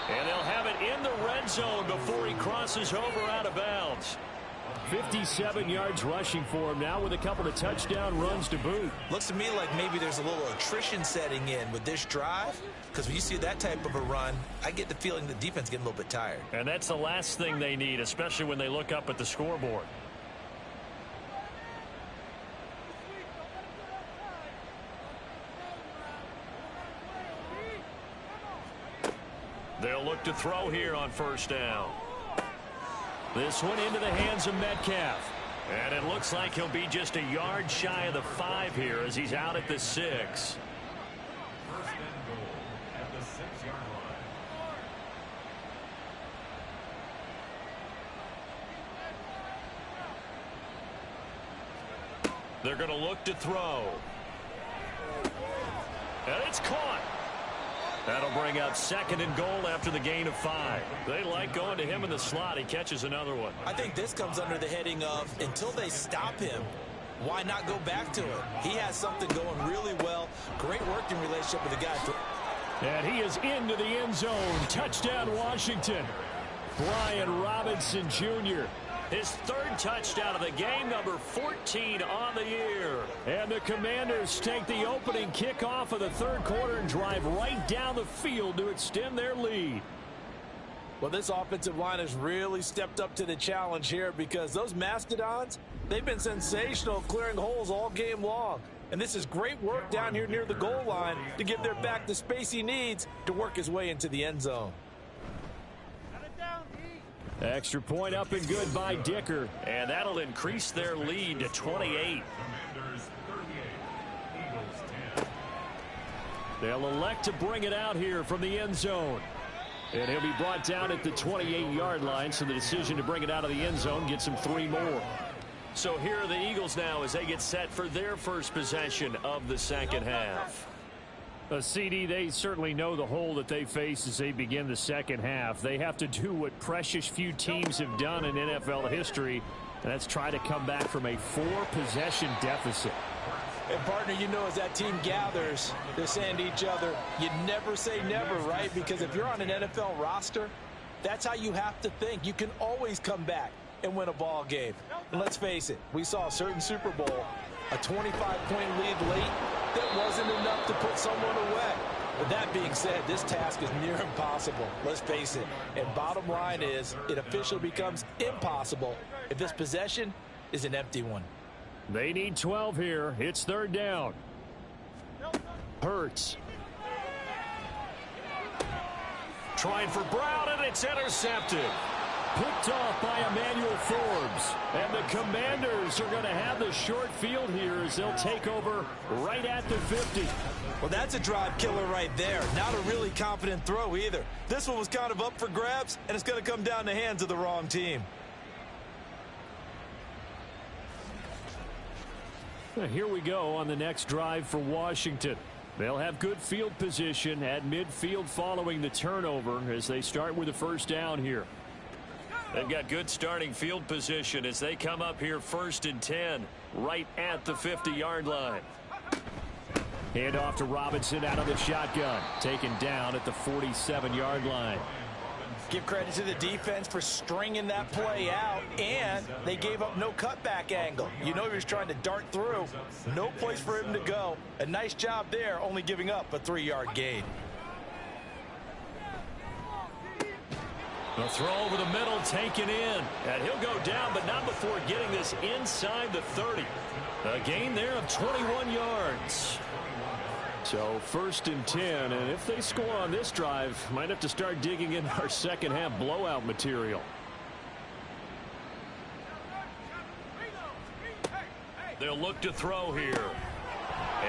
And they'll have it in the red zone before he crosses over out of bounds. 57 yards rushing for him now with a couple of touchdown runs to boot. Looks to me like maybe there's a little attrition setting in with this drive, because when you see that type of a run, I get the feeling the defense getting a little bit tired. And that's the last thing they need, especially when they look up at the scoreboard. They'll look to throw here on 1st down. This one into the hands of Metcalf. And it looks like he'll be just a yard shy of the 5 here as he's out at the 6. 1st and goal at the 6-yard line. They're going to look to throw. And it's caught. That'll bring up 2nd and goal after the gain of 5. They like going to him in the slot. He catches another one. I think this comes under the heading of until they stop him, why not go back to it? He has something going really well. Great working relationship with the guy. And he is into the end zone. Touchdown, Washington. Brian Robinson Jr. His 3rd touchdown of the game, number 14 on the year. And the Commanders take the opening kickoff of the 3rd quarter and drive right down the field to extend their lead. Well, this offensive line has really stepped up to the challenge here because those Mastodons, they've been sensational clearing holes all game long. And this is great work down here near the goal line to give their back the space he needs to work his way into the end zone. Extra point up and good by Dicker. And that'll increase their lead to 28. Commanders 38, Eagles 10. They'll elect to bring it out here from the end zone. And he'll be brought down at the 28-yard line, so the decision to bring it out of the end zone gets him 3 more. So here are the Eagles now as they get set for their first possession of the 2nd half. CD, they certainly know the hole that they face as they begin the 2nd half. They have to do what precious few teams have done in NFL history, and that's try to come back from a 4-possession deficit. And, partner, you know, as that team gathers, they're saying to each other, you never say never, right? Because if you're on an NFL roster, that's how you have to think. You can always come back and win a ball game. And let's face it, we saw a certain Super Bowl, a 25-point lead late, that wasn't enough to put someone away. But that being said, this task is near impossible. Let's face it. And bottom line is, it officially becomes impossible if this possession is an empty one. They need 12 here. It's 3rd down. Hurts. Trying for Brown, and it's intercepted. Picked off by Emmanuel Forbes. And the Commanders are going to have the short field here as they'll take over right at the 50. Well, that's a drive killer right there. Not a really confident throw either. This one was kind of up for grabs, and it's going to come down the hands of the wrong team. Here we go on the next drive for Washington. They'll have good field position at midfield following the turnover as they start with a 1st down here. They've got good starting field position as they come up here 1st and 10 right at the 50-yard line. Hand off to Robinson out of the shotgun. Taken down at the 47-yard line. Give credit to the defense for stringing that play out, and they gave up no cutback angle. You know he was trying to dart through. No place for him to go. A nice job there, only giving up a 3-yard gain. The throw over the middle taken in. And he'll go down, but not before getting this inside the 30. A gain there of 21 yards. So 1st and 10, and if they score on this drive, might have to start digging in our second half blowout material. They'll look to throw here.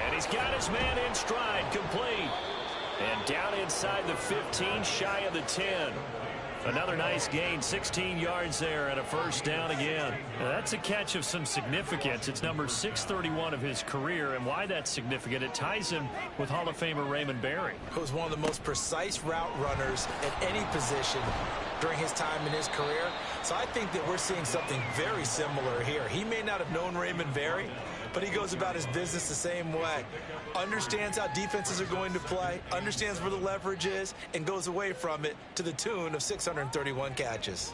And he's got his man in stride, complete. And down inside the 15, shy of the 10. Another nice gain, 16 yards there, and a 1st down again. Now that's a catch of some significance. It's number 631 of his career, and why that's significant, it ties him with Hall of Famer Raymond Berry. He was one of the most precise route runners at any position during his time in his career. So I think that we're seeing something very similar here. He may not have known Raymond Berry, but he goes about his business the same way. Understands how defenses are going to play, understands where the leverage is, and goes away from it to the tune of 631 catches.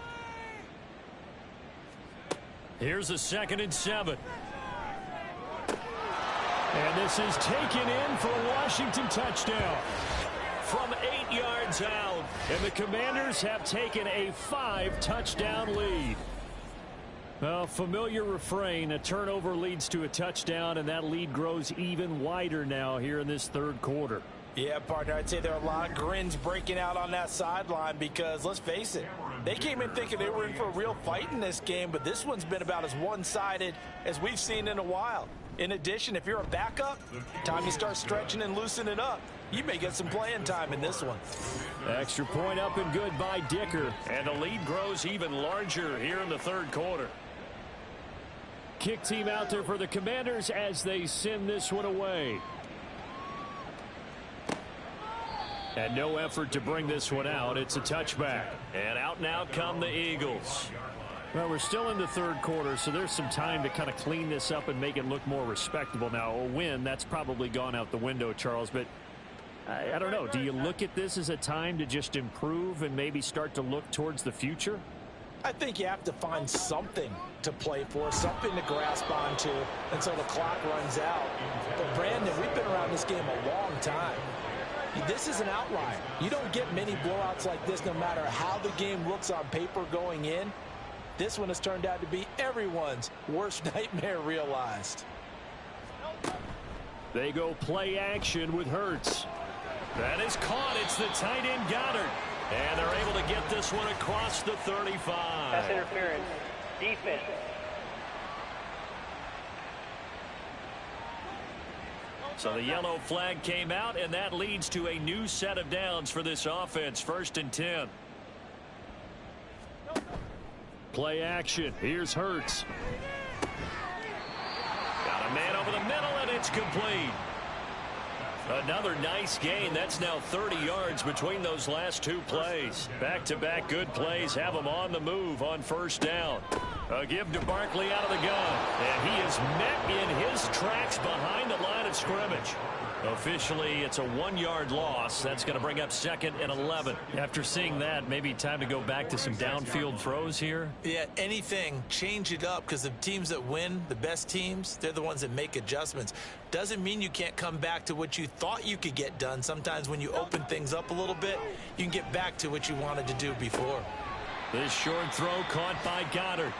Here's a 2nd and 7. And this is taken in for a Washington touchdown. From 8 yards out, and the Commanders have taken a 5-touchdown lead. Well, familiar refrain, a turnover leads to a touchdown, and that lead grows even wider now here in this 3rd quarter. Yeah, partner, I'd say there are a lot of grins breaking out on that sideline because, let's face it, they came in thinking they were in for a real fight in this game, but this one's been about as one-sided as we've seen in a while. In addition, if you're a backup, time to start stretching and loosening up. You may get some playing time in this one. Extra point up and good by Dicker, and the lead grows even larger here in the 3rd quarter. Kick team out there for the Commanders as they send this one away. And no effort to bring this one out. It's a touchback. And out now come the Eagles. Well, we're still in the 3rd quarter, so there's some time to kind of clean this up and make it look more respectable. Now, a win, that's probably gone out the window, Charles, but I don't know. Do you look at this as a time to just improve and maybe start to look towards the future? I think you have to find something to play for, something to grasp onto until the clock runs out. But, Brandon, we've been around this game a long time. This is an outlier. You don't get many blowouts like this no matter how the game looks on paper going in. This one has turned out to be everyone's worst nightmare realized. They go play action with Hurts. That is caught. It's the tight end Goddard. And they're able to get this one across the 35. Pass interference. Defense. So the yellow flag came out, and that leads to a new set of downs for this offense. 1st and 10. Play action. Here's Hurts. Got a man over the middle, and it's complete. Another nice gain. That's now 30 yards between those last 2 plays. Back-to-back good plays have them on the move on 1st down. A give to Barkley out of the gun. And he is met in his tracks behind the line of scrimmage. Officially, it's a 1-yard loss. That's going to bring up 2nd and 11. After seeing that, maybe time to go back to some downfield throws here. Yeah, anything. Change it up because the teams that win, the best teams, they're the ones that make adjustments. Doesn't mean you can't come back to what you thought you could get done. Sometimes when you open things up a little bit, you can get back to what you wanted to do before. This short throw caught by Goddard.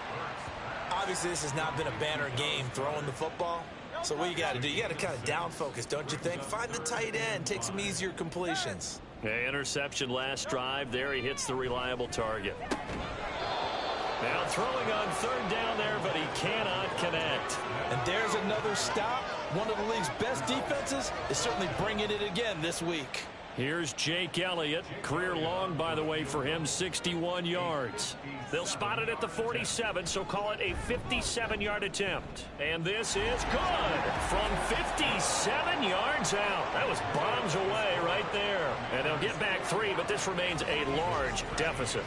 Obviously, this has not been a banner game throwing the football. So what you got to do, you got to kind of down focus, don't you think? Find the tight end, take some easier completions. Okay, interception last drive. There he hits the reliable target. Now throwing on 3rd down there, but he cannot connect. And there's another stop. One of the league's best defenses is certainly bringing it again this week. Here's Jake Elliott. Career long, by the way, for him, 61 yards. They'll spot it at the 47, so call it a 57-yard attempt. And this is good from 57 yards out. That was bombs away right there. And they'll get back 3, but this remains a large deficit.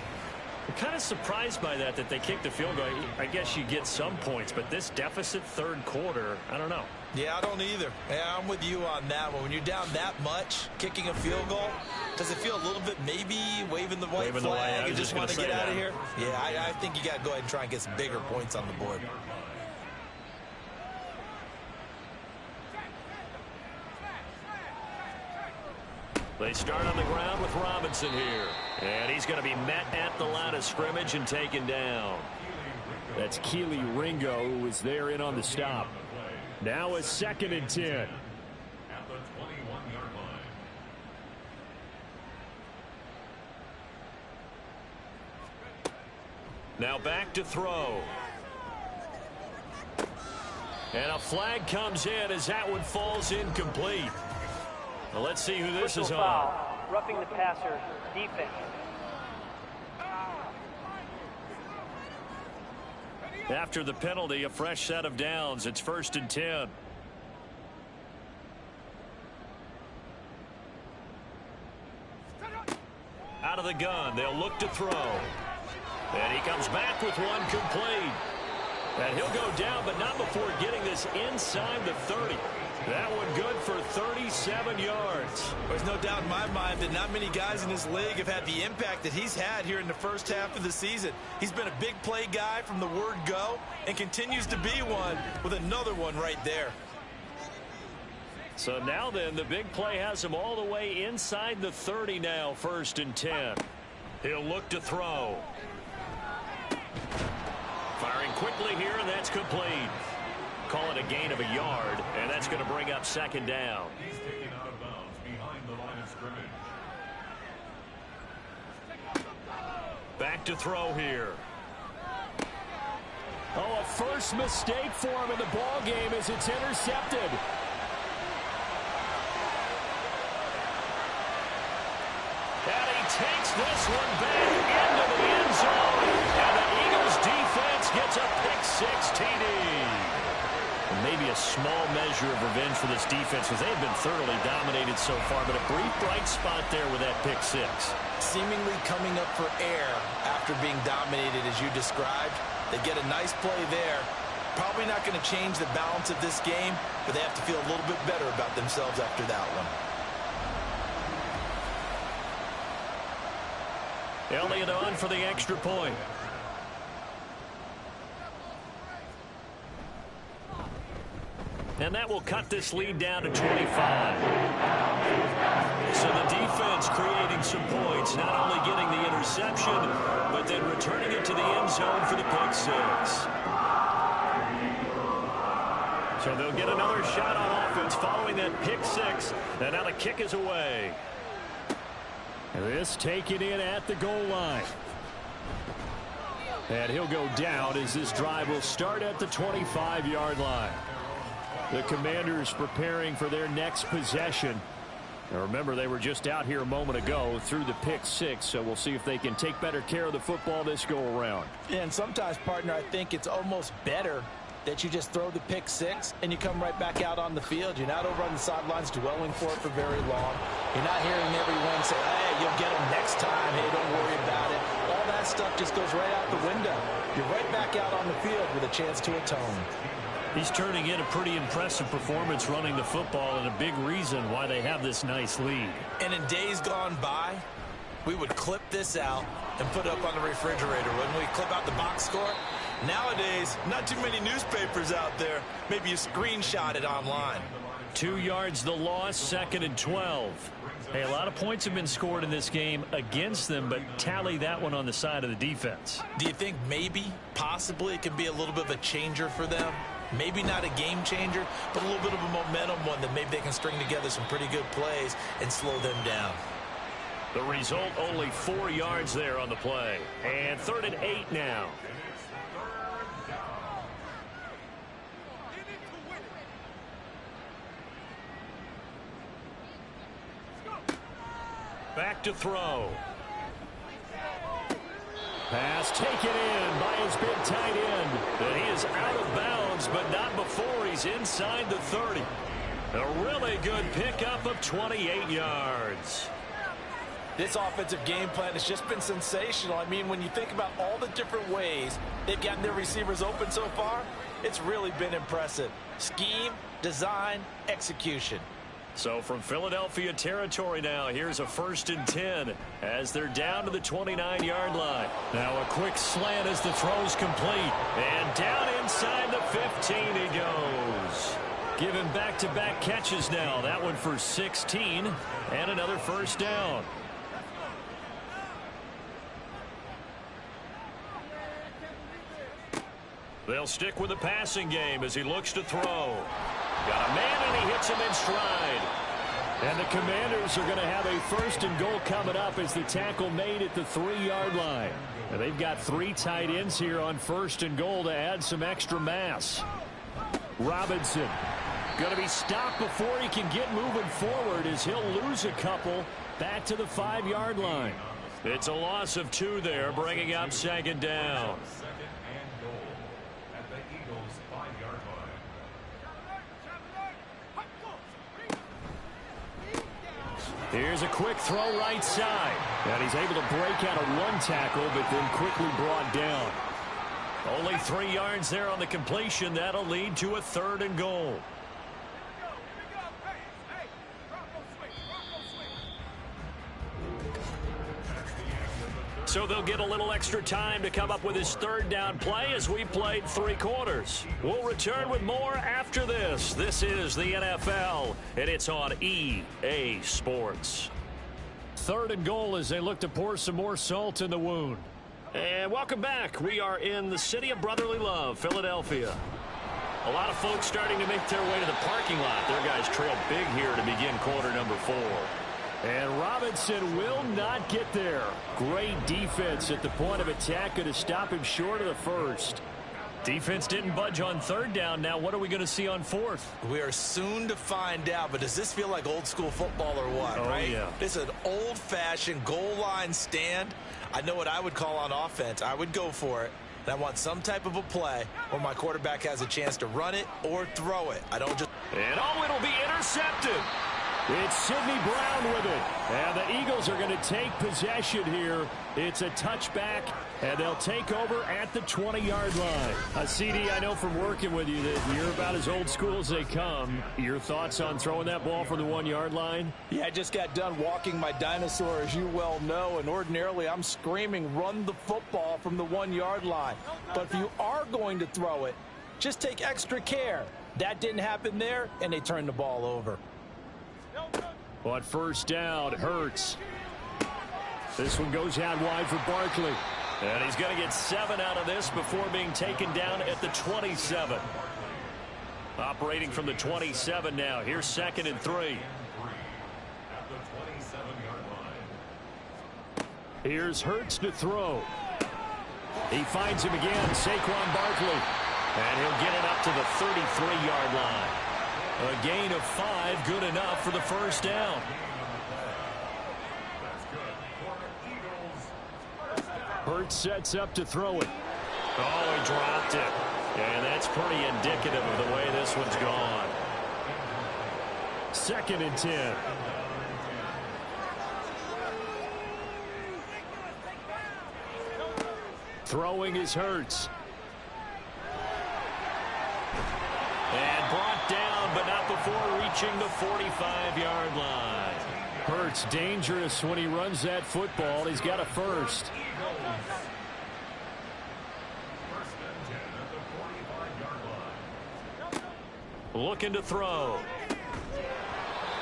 I'm kind of surprised by that they kicked the field goal. I guess you get some points, but this deficit third quarter, I don't know. Yeah, I don't either. Yeah, I'm with you on that one. When you're down that much, kicking a field goal, does it feel a little bit maybe waving the white flag and just want to get out of here? Yeah, I think you got to go ahead and try and get some bigger points on the board. They start on the ground with Robinson here. And he's going to be met at the line of scrimmage and taken down. That's Keely Ringo, who was there in on the stop. Now a 2nd and 10. At the 21-yard line. Now back to throw. And a flag comes in as that one falls incomplete. Well, let's see who this is on. Foul. Roughing the passer. Defense. After the penalty, a fresh set of downs. It's 1st and 10. Out of the gun. They'll look to throw. And he comes back with one complete. And he'll go down, but not before getting this inside the 30. That one good for 37 yards. There's no doubt in my mind that not many guys in this league have had the impact that he's had here in the first half of the season. He's been a big play guy from the word go and continues to be one with another one right there. So now then, the big play has him all the way inside the 30 now, 1st and 10. He'll look to throw. Firing quickly here, and that's complete. Call it a gain of a yard, and that's going to bring up 2nd down. He's taken out of bounds behind the line of scrimmage. Back to throw here. Oh, a first mistake for him in the ball game as it's intercepted. And he takes this one back into the end zone, and the Eagles defense gets a pick-6 TD. Maybe a small measure of revenge for this defense because they have been thoroughly dominated so far, but a brief bright spot there with that pick-6. Seemingly coming up for air after being dominated as you described. They get a nice play there. Probably not going to change the balance of this game, but they have to feel a little bit better about themselves after that one. Elliott on for the extra point. And that will cut this lead down to 25. So the defense creating some points, not only getting the interception, but then returning it to the end zone for the pick-6. So they'll get another shot on offense following that pick-6. And now the kick is away. And this taken in at the goal line. And he'll go down as this drive will start at the 25-yard line. The Commanders preparing for their next possession. Now remember, they were just out here a moment ago through the pick-6, so we'll see if they can take better care of the football this go-around. And sometimes, partner, I think it's almost better that you just throw the pick-6 and you come right back out on the field. You're not over on the sidelines dwelling for it for very long. You're not hearing everyone say, hey, you'll get them next time. Hey, don't worry about it. All that stuff just goes right out the window. You're right back out on the field with a chance to atone. He's turning in a pretty impressive performance running the football, and a big reason why they have this nice lead. And in days gone by, we would clip this out and put it up on the refrigerator. When we clip out the box score, nowadays, not too many newspapers out there. Maybe you screenshot it online. 2 yards the loss, 2nd and 12. Hey, a lot of points have been scored in this game against them, but tally that one on the side of the defense. Do you think maybe, possibly, it can be a little bit of a changer for them? Maybe not a game changer, but a little bit of a momentum one that maybe they can string together some pretty good plays and slow them down. The result, only 4 yards there on the play. And 3rd and 8 now. Back to throw. Pass taken in by his big tight end. And he is out of bounds, but not before he's inside the 30. A really good pickup of 28 yards. This offensive game plan has just been sensational. I mean, when you think about all the different ways they've gotten their receivers open so far, it's really been impressive. Scheme, design, execution. So from Philadelphia territory now, here's a 1st and 10 as they're down to the 29-yard line. Now a quick slant as the throw's complete. And down inside the 15 he goes. Given back-to-back catches now. That one for 16 and another 1st down. They'll stick with the passing game as he looks to throw. Got a man, and he hits him in stride. And the Commanders are going to have a 1st and goal coming up as the tackle made at the 3-yard line. And they've got 3 tight ends here on 1st and goal to add some extra mass. Robinson going to be stopped before he can get moving forward as he'll lose a couple back to the 5-yard line. It's a loss of 2 there, bringing up 2nd down. Here's a quick throw right side. And he's able to break out of 1 tackle, but then quickly brought down. Only 3 yards there on the completion. That'll lead to a 3rd and goal. So they'll get a little extra time to come up with his 3rd down play as we played 3 quarters. We'll return with more after this. This is the NFL, and it's on EA Sports. 3rd and goal as they look to pour some more salt in the wound. And welcome back. We are in the city of brotherly love, Philadelphia. A lot of folks starting to make their way to the parking lot. Their guys trail big here to begin quarter number 4. And Robinson will not get there. Great defense at the point of attack, going to stop him short of the 1st. Defense didn't budge on 3rd down. Now what are we going to see on 4th? We are soon to find out, but does this feel like old school football or what, right? Yeah. This is an old-fashioned goal line stand. I know what I would call on offense. I would go for it. And I want some type of a play where my quarterback has a chance to run it or throw it. I don't just... And it'll be intercepted. It's Sidney Brown with it. And the Eagles are going to take possession here. It's a touchback, and they'll take over at the 20-yard line. CD, I know from working with you that you're about as old school as they come. Your thoughts on throwing that ball from the 1-yard line? Yeah, I just got done walking my dinosaur, as you well know, and ordinarily I'm screaming, run the football from the 1-yard line. But if you are going to throw it, just take extra care. That didn't happen there, and they turned the ball over. On 1st down, Hurts. This one goes out wide for Barkley. And he's going to get 7 out of this before being taken down at the 27. Operating from the 27 now. Here's 2nd and 3. Here's Hurts to throw. He finds him again, Saquon Barkley. And he'll get it up to the 33-yard line. A gain of 5, good enough for the 1st down. Hurts sets up to throw it. Oh, he dropped it. And that's pretty indicative of the way this one's gone. 2nd and 10. Throwing is Hurts. And brought down, but not before reaching the 45-yard line. Hurts dangerous when he runs that football. He's got a 1st. Looking to throw.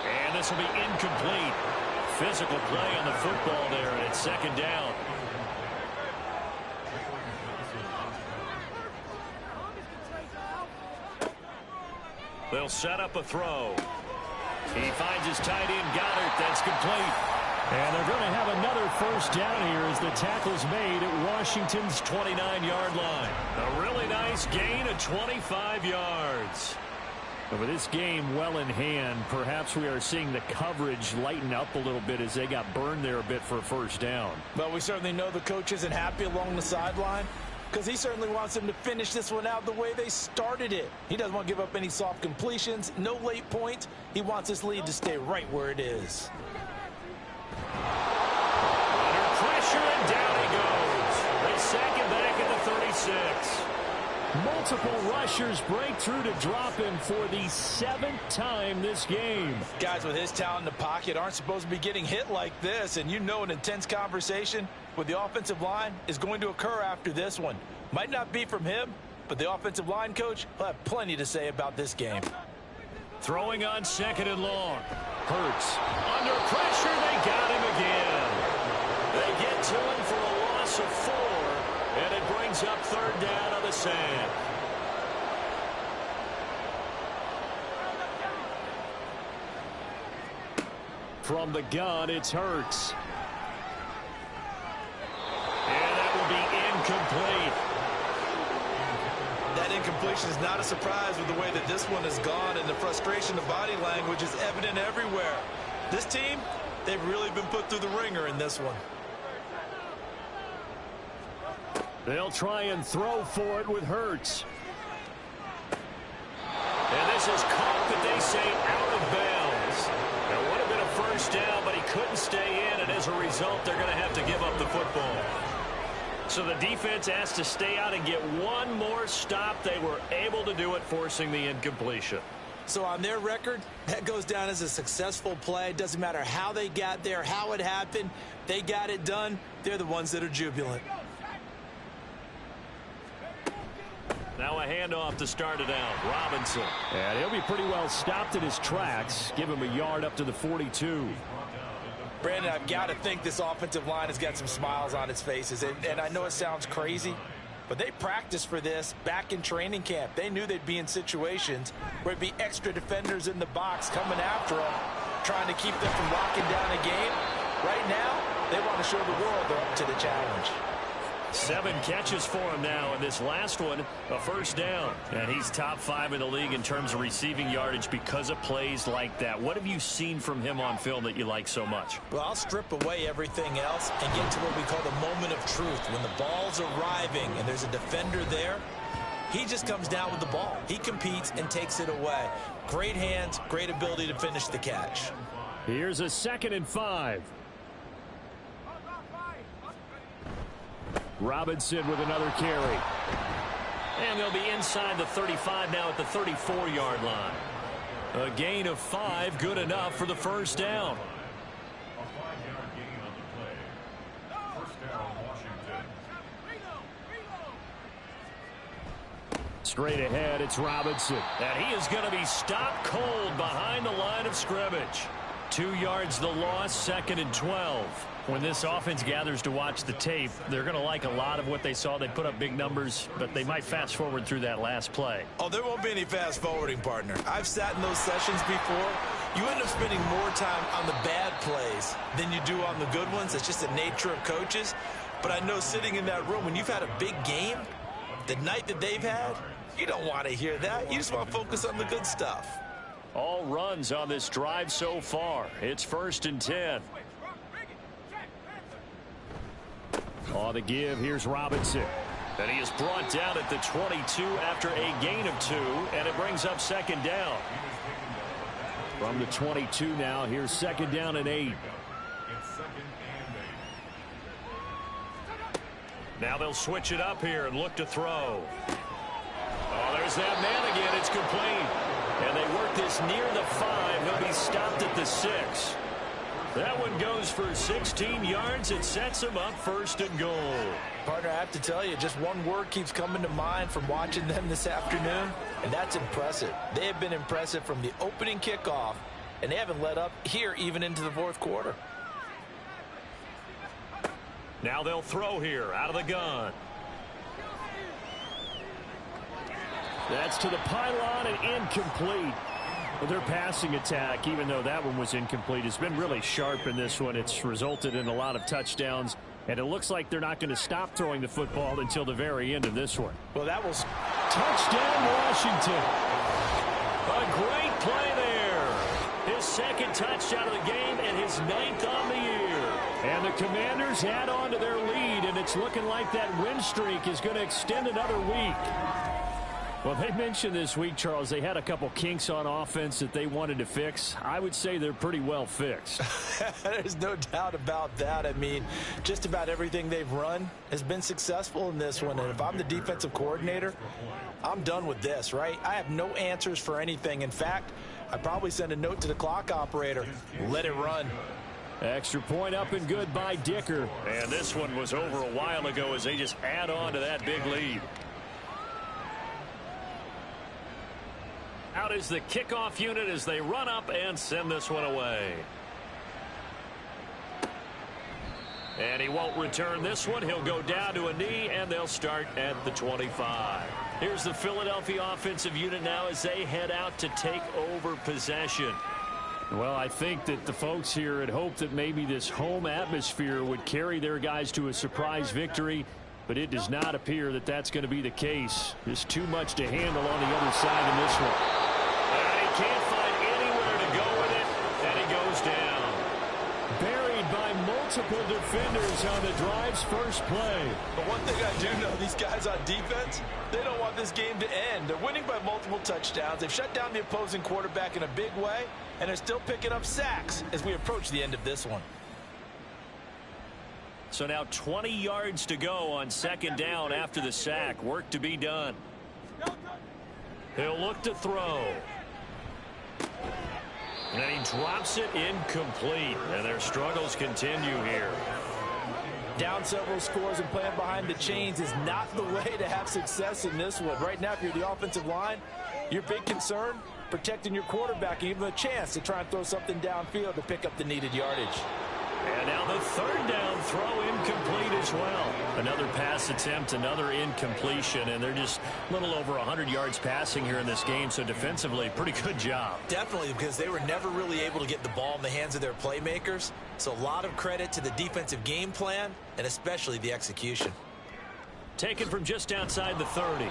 And this will be incomplete. Physical play on the football there, and it's 2nd down. They'll set up a throw. He finds his tight end, Goddard. That's complete. And they're going to have another 1st down here as the tackle's made at Washington's 29-yard line. A really nice gain of 25 yards. And with this game well in hand, perhaps we are seeing the coverage lighten up a little bit as they got burned there a bit for a 1st down. Well, we certainly know the coach isn't happy along the sideline, because he certainly wants them to finish this one out the way they started it. He doesn't want to give up any soft completions, no late points. He wants his lead to stay right where it is. Multiple rushers break through to drop him for the 7th time this game. Guys with his talent in the pocket aren't supposed to be getting hit like this, and you know an intense conversation with the offensive line is going to occur after this one. Might not be from him, but the offensive line coach will have plenty to say about this game. Throwing on 2nd and long. Hurts. Under pressure, they got him again. They get to him for a loss of 4, and it brings up 3rd down on the sand. From the gun, it's Hurts. And that will be incomplete. That incompletion is not a surprise with the way that this one has gone, and the frustration of body language is evident everywhere. This team, they've really been put through the ringer in this one. They'll try and throw for it with Hurts. And this is caught, but they say out of bounds. It would have been a 1st down, but he couldn't stay in, and as a result, they're going to have to give up the football. So the defense has to stay out and get one more stop. They were able to do it, forcing the incompletion. So on their record, that goes down as a successful play. Doesn't matter how they got there, how it happened. They got it done. They're the ones that are jubilant. Now a handoff to start it out. Robinson. And he'll be pretty well stopped in his tracks. Give him a yard up to the 42. Brandon, I've got to think this offensive line has got some smiles on its faces. And I know it sounds crazy, but they practiced for this back in training camp. They knew they'd be in situations where it'd be extra defenders in the box coming after them, trying to keep them from locking down a game. Right now, they want to show the world they're up to the challenge. 7 catches for him now, and this last one, a 1st down. And he's top 5 in the league in terms of receiving yardage because of plays like that. What have you seen from him on film that you like so much? Well, I'll strip away everything else and get to what we call the moment of truth. When the ball's arriving and there's a defender there, he just comes down with the ball. He competes and takes it away. Great hands, great ability to finish the catch. Here's a 2nd and 5. Robinson with another carry. And they'll be inside the 35 now at the 34-yard line. A gain of 5, good enough for the 1st down. A 5-yard gain on the play. 1st down, Washington. Straight ahead, it's Robinson. And he is going to be stopped cold behind the line of scrimmage. 2 yards the loss, 2nd and 12. When this offense gathers to watch the tape, they're going to like a lot of what they saw. They put up big numbers, but they might fast forward through that last play. Oh, there won't be any fast forwarding, partner. I've sat in those sessions before. You end up spending more time on the bad plays than you do on the good ones. It's just the nature of coaches. But I know sitting in that room, when you've had a big game, the night that they've had, you don't want to hear that. You just want to focus on the good stuff. All runs on this drive so far. It's 1st and 10. On the give, here's Robinson. And he is brought down at the 22 after a gain of 2, and it brings up 2nd down. From the 22 now, here's 2nd down and 8. Now they'll switch it up here and look to throw. Oh, there's that man again. It's complete. And they work this near the 5. He'll be stopped at the 6. That one goes for 16 yards. It sets him up 1st and goal. Partner, I have to tell you, just one word keeps coming to mind from watching them this afternoon, and that's impressive. They have been impressive from the opening kickoff, and they haven't let up here even into the 4th quarter. Now they'll throw here out of the gun. That's to the pylon and incomplete. Their passing attack, even though that one was incomplete, has been really sharp in this one. It's resulted in a lot of touchdowns, and it looks like they're not going to stop throwing the football until the very end of this one. Well, that was touchdown, Washington. A great play there. His 2nd touchdown of the game and his 9th on the year. And the Commanders add on to their lead, and it's looking like that win streak is going to extend another week. Well, they mentioned this week, Charles, they had a couple kinks on offense that they wanted to fix. I would say they're pretty well fixed. There's no doubt about that. I mean, just about everything they've run has been successful in this one. And if I'm the defensive coordinator, I'm done with this, right? I have no answers for anything. In fact, I'd probably send a note to the clock operator. Let it run. Extra point up and good by Dicker. And this one was over a while ago as they just add on to that big lead. Out is the kickoff unit as they run up and send this one away. And he won't return this one. He'll go down to a knee, and they'll start at the 25. Here's the Philadelphia offensive unit now as they head out to take over possession. Well, I think that the folks here had hoped that maybe this home atmosphere would carry their guys to a surprise victory, but it does not appear that that's going to be the case. Just too much to handle on the other side in this one. And he can't find anywhere to go with it, and he goes down. Buried by multiple defenders on the drive's first play. But one thing I do know, these guys on defense, they don't want this game to end. They're winning by multiple touchdowns. They've shut down the opposing quarterback in a big way, and they're still picking up sacks as we approach the end of this one. So now 20 yards to go on second down after the sack. Work to be done. He'll look to throw. And he drops it incomplete. And their struggles continue here. Down several scores and playing behind the chains is not the way to have success in this one. Right now, if you're the offensive line, your big concern, protecting your quarterback and giving him a chance to try and throw something downfield to pick up the needed yardage. And now the third down throw incomplete as well. Another pass attempt, another incompletion, and they're just a little over 100 yards passing here in this game, so defensively, pretty good job. Definitely, because they were never really able to get the ball in the hands of their playmakers. So a lot of credit to the defensive game plan and especially the execution. Taken from just outside the 30.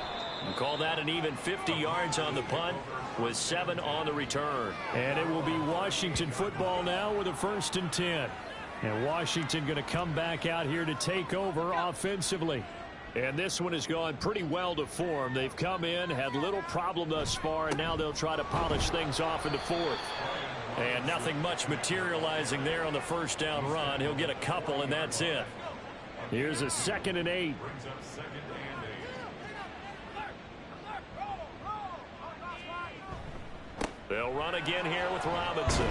And call that an even 50 yards on the punt with 7 on the return. And it will be Washington football now with a 1st and 10. And Washington going to come back out here to take over offensively. And this one has gone pretty well to form. They've come in, had little problem thus far, and now they'll try to polish things off in the 4th. And nothing much materializing there on the first down run. He'll get a couple, and that's it. Here's a 2nd and 8. They'll run again here with Robinson.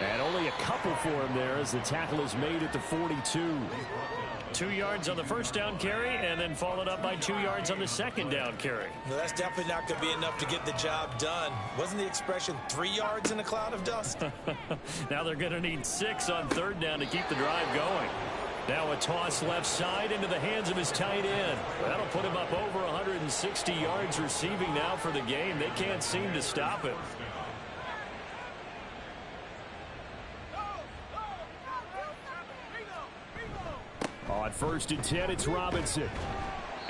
And only a couple for him there as the tackle is made at the 42. 2 yards on the first down carry and then followed up by 2 yards on the second down carry. Well, that's definitely not going to be enough to get the job done. Wasn't the expression 3 yards in a cloud of dust? Now they're going to need 6 on 3rd down to keep the drive going. Now a toss left side into the hands of his tight end. That'll put him up over 160 yards receiving now for the game. They can't seem to stop him. On 1st and 10, it's Robinson.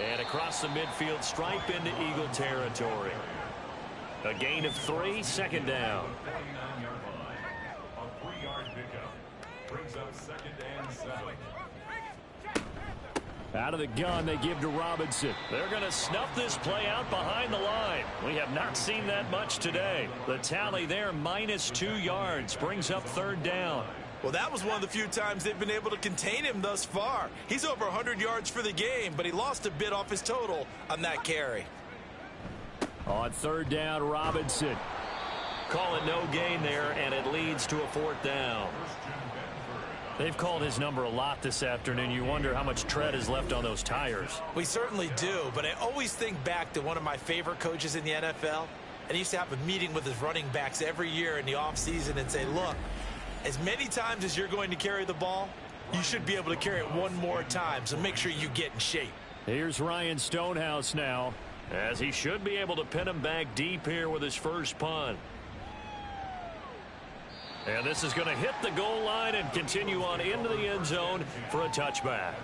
And across the midfield stripe into Eagle territory. A gain of 3, 2nd down. A 3-yard pickup brings up 2nd and 7. Out of the gun, they give to Robinson. They're going to snuff this play out behind the line. We have not seen that much today. The tally there, -2 yards, brings up 3rd down. Well, that was one of the few times they've been able to contain him thus far. He's over 100 yards for the game, but he lost a bit off his total on that carry. On 3rd down, Robinson. Call it no gain there, and it leads to a 4th down. They've called his number a lot this afternoon. You wonder how much tread is left on those tires. We certainly do, but I always think back to one of my favorite coaches in the NFL, and he used to have a meeting with his running backs every year in the offseason and say, look, as many times as you're going to carry the ball, you should be able to carry it one more time, so make sure you get in shape. Here's Ryan Stonehouse now, as he should be able to pin him back deep here with his first punt. And this is going to hit the goal line and continue on into the end zone for a touchback.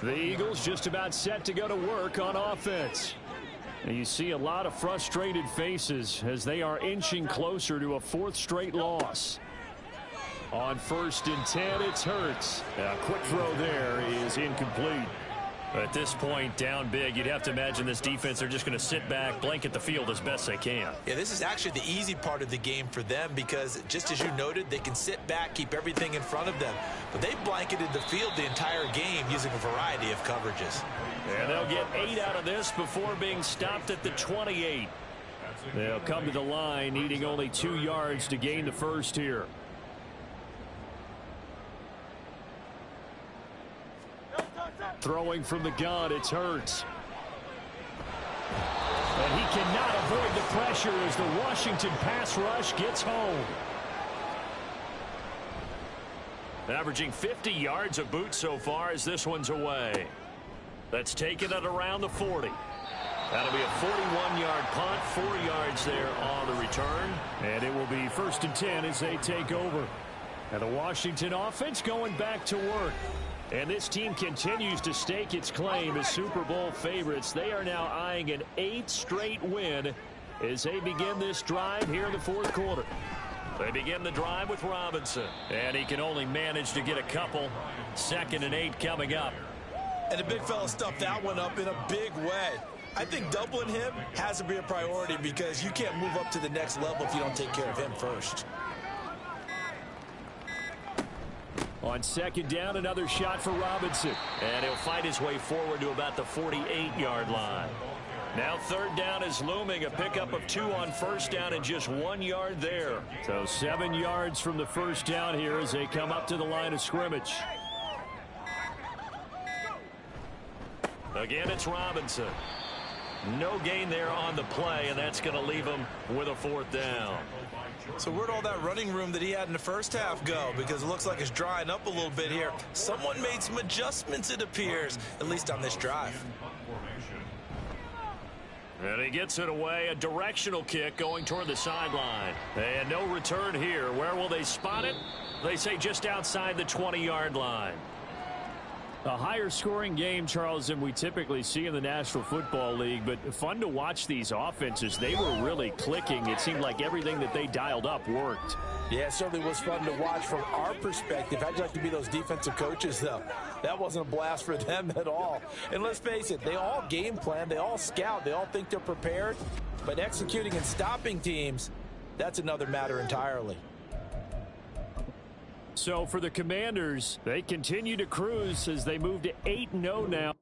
The Eagles just about set to go to work on offense. And you see a lot of frustrated faces as they are inching closer to a 4th straight loss. On 1st and 10, it's Hurts. A quick throw there is incomplete. At this point, down big, you'd have to imagine this defense, they're just going to sit back, blanket the field as best they can. Yeah, this is actually the easy part of the game for them because, just as you noted, they can sit back, keep everything in front of them. But they blanketed the field the entire game using a variety of coverages. And they'll get 8 out of this before being stopped at the 28. They'll come to the line, needing only 2 yards to gain the first here. Throwing from the gun, it's Hurts. And he cannot avoid the pressure as the Washington pass rush gets home. Averaging 50 yards a boot so far as this one's away. That's taken at around the 40. That'll be a 41-yard punt, 4 yards there on the return. And it will be 1st and 10 as they take over. And the Washington offense going back to work. And this team continues to stake its claim as Super Bowl favorites. They are now eyeing an 8th straight win as they begin this drive here in the 4th quarter. They begin the drive with Robinson. And he can only manage to get a couple. 2nd and 8 coming up. And the big fella stuffed that one up in a big way. I think doubling him has to be a priority because you can't move up to the next level if you don't take care of him first. On 2nd down, another shot for Robinson. And he'll fight his way forward to about the 48-yard line. Now 3rd down is looming. A pickup of 2 on 1st down and just 1 yard there. So 7 yards from the 1st down here as they come up to the line of scrimmage. Again, it's Robinson. No gain there on the play, and that's going to leave him with a 4th down. So where'd all that running room that he had in the first half go? Because it looks like it's drying up a little bit here. Someone made some adjustments, it appears, at least on this drive. And he gets it away, a directional kick going toward the sideline. And no return here. Where will they spot it? They say just outside the 20-yard line. A higher scoring game, Charles, than we typically see in the National Football League, but fun to watch these offenses. They were really clicking. It seemed like everything that they dialed up worked. Yeah, it certainly was fun to watch from our perspective. How'd you like to be those defensive coaches, though? That wasn't a blast for them at all. And let's face it, they all game plan, they all scout, they all think they're prepared, but executing and stopping teams, that's another matter entirely. So for the Commanders, they continue to cruise as they move to 8-0 now.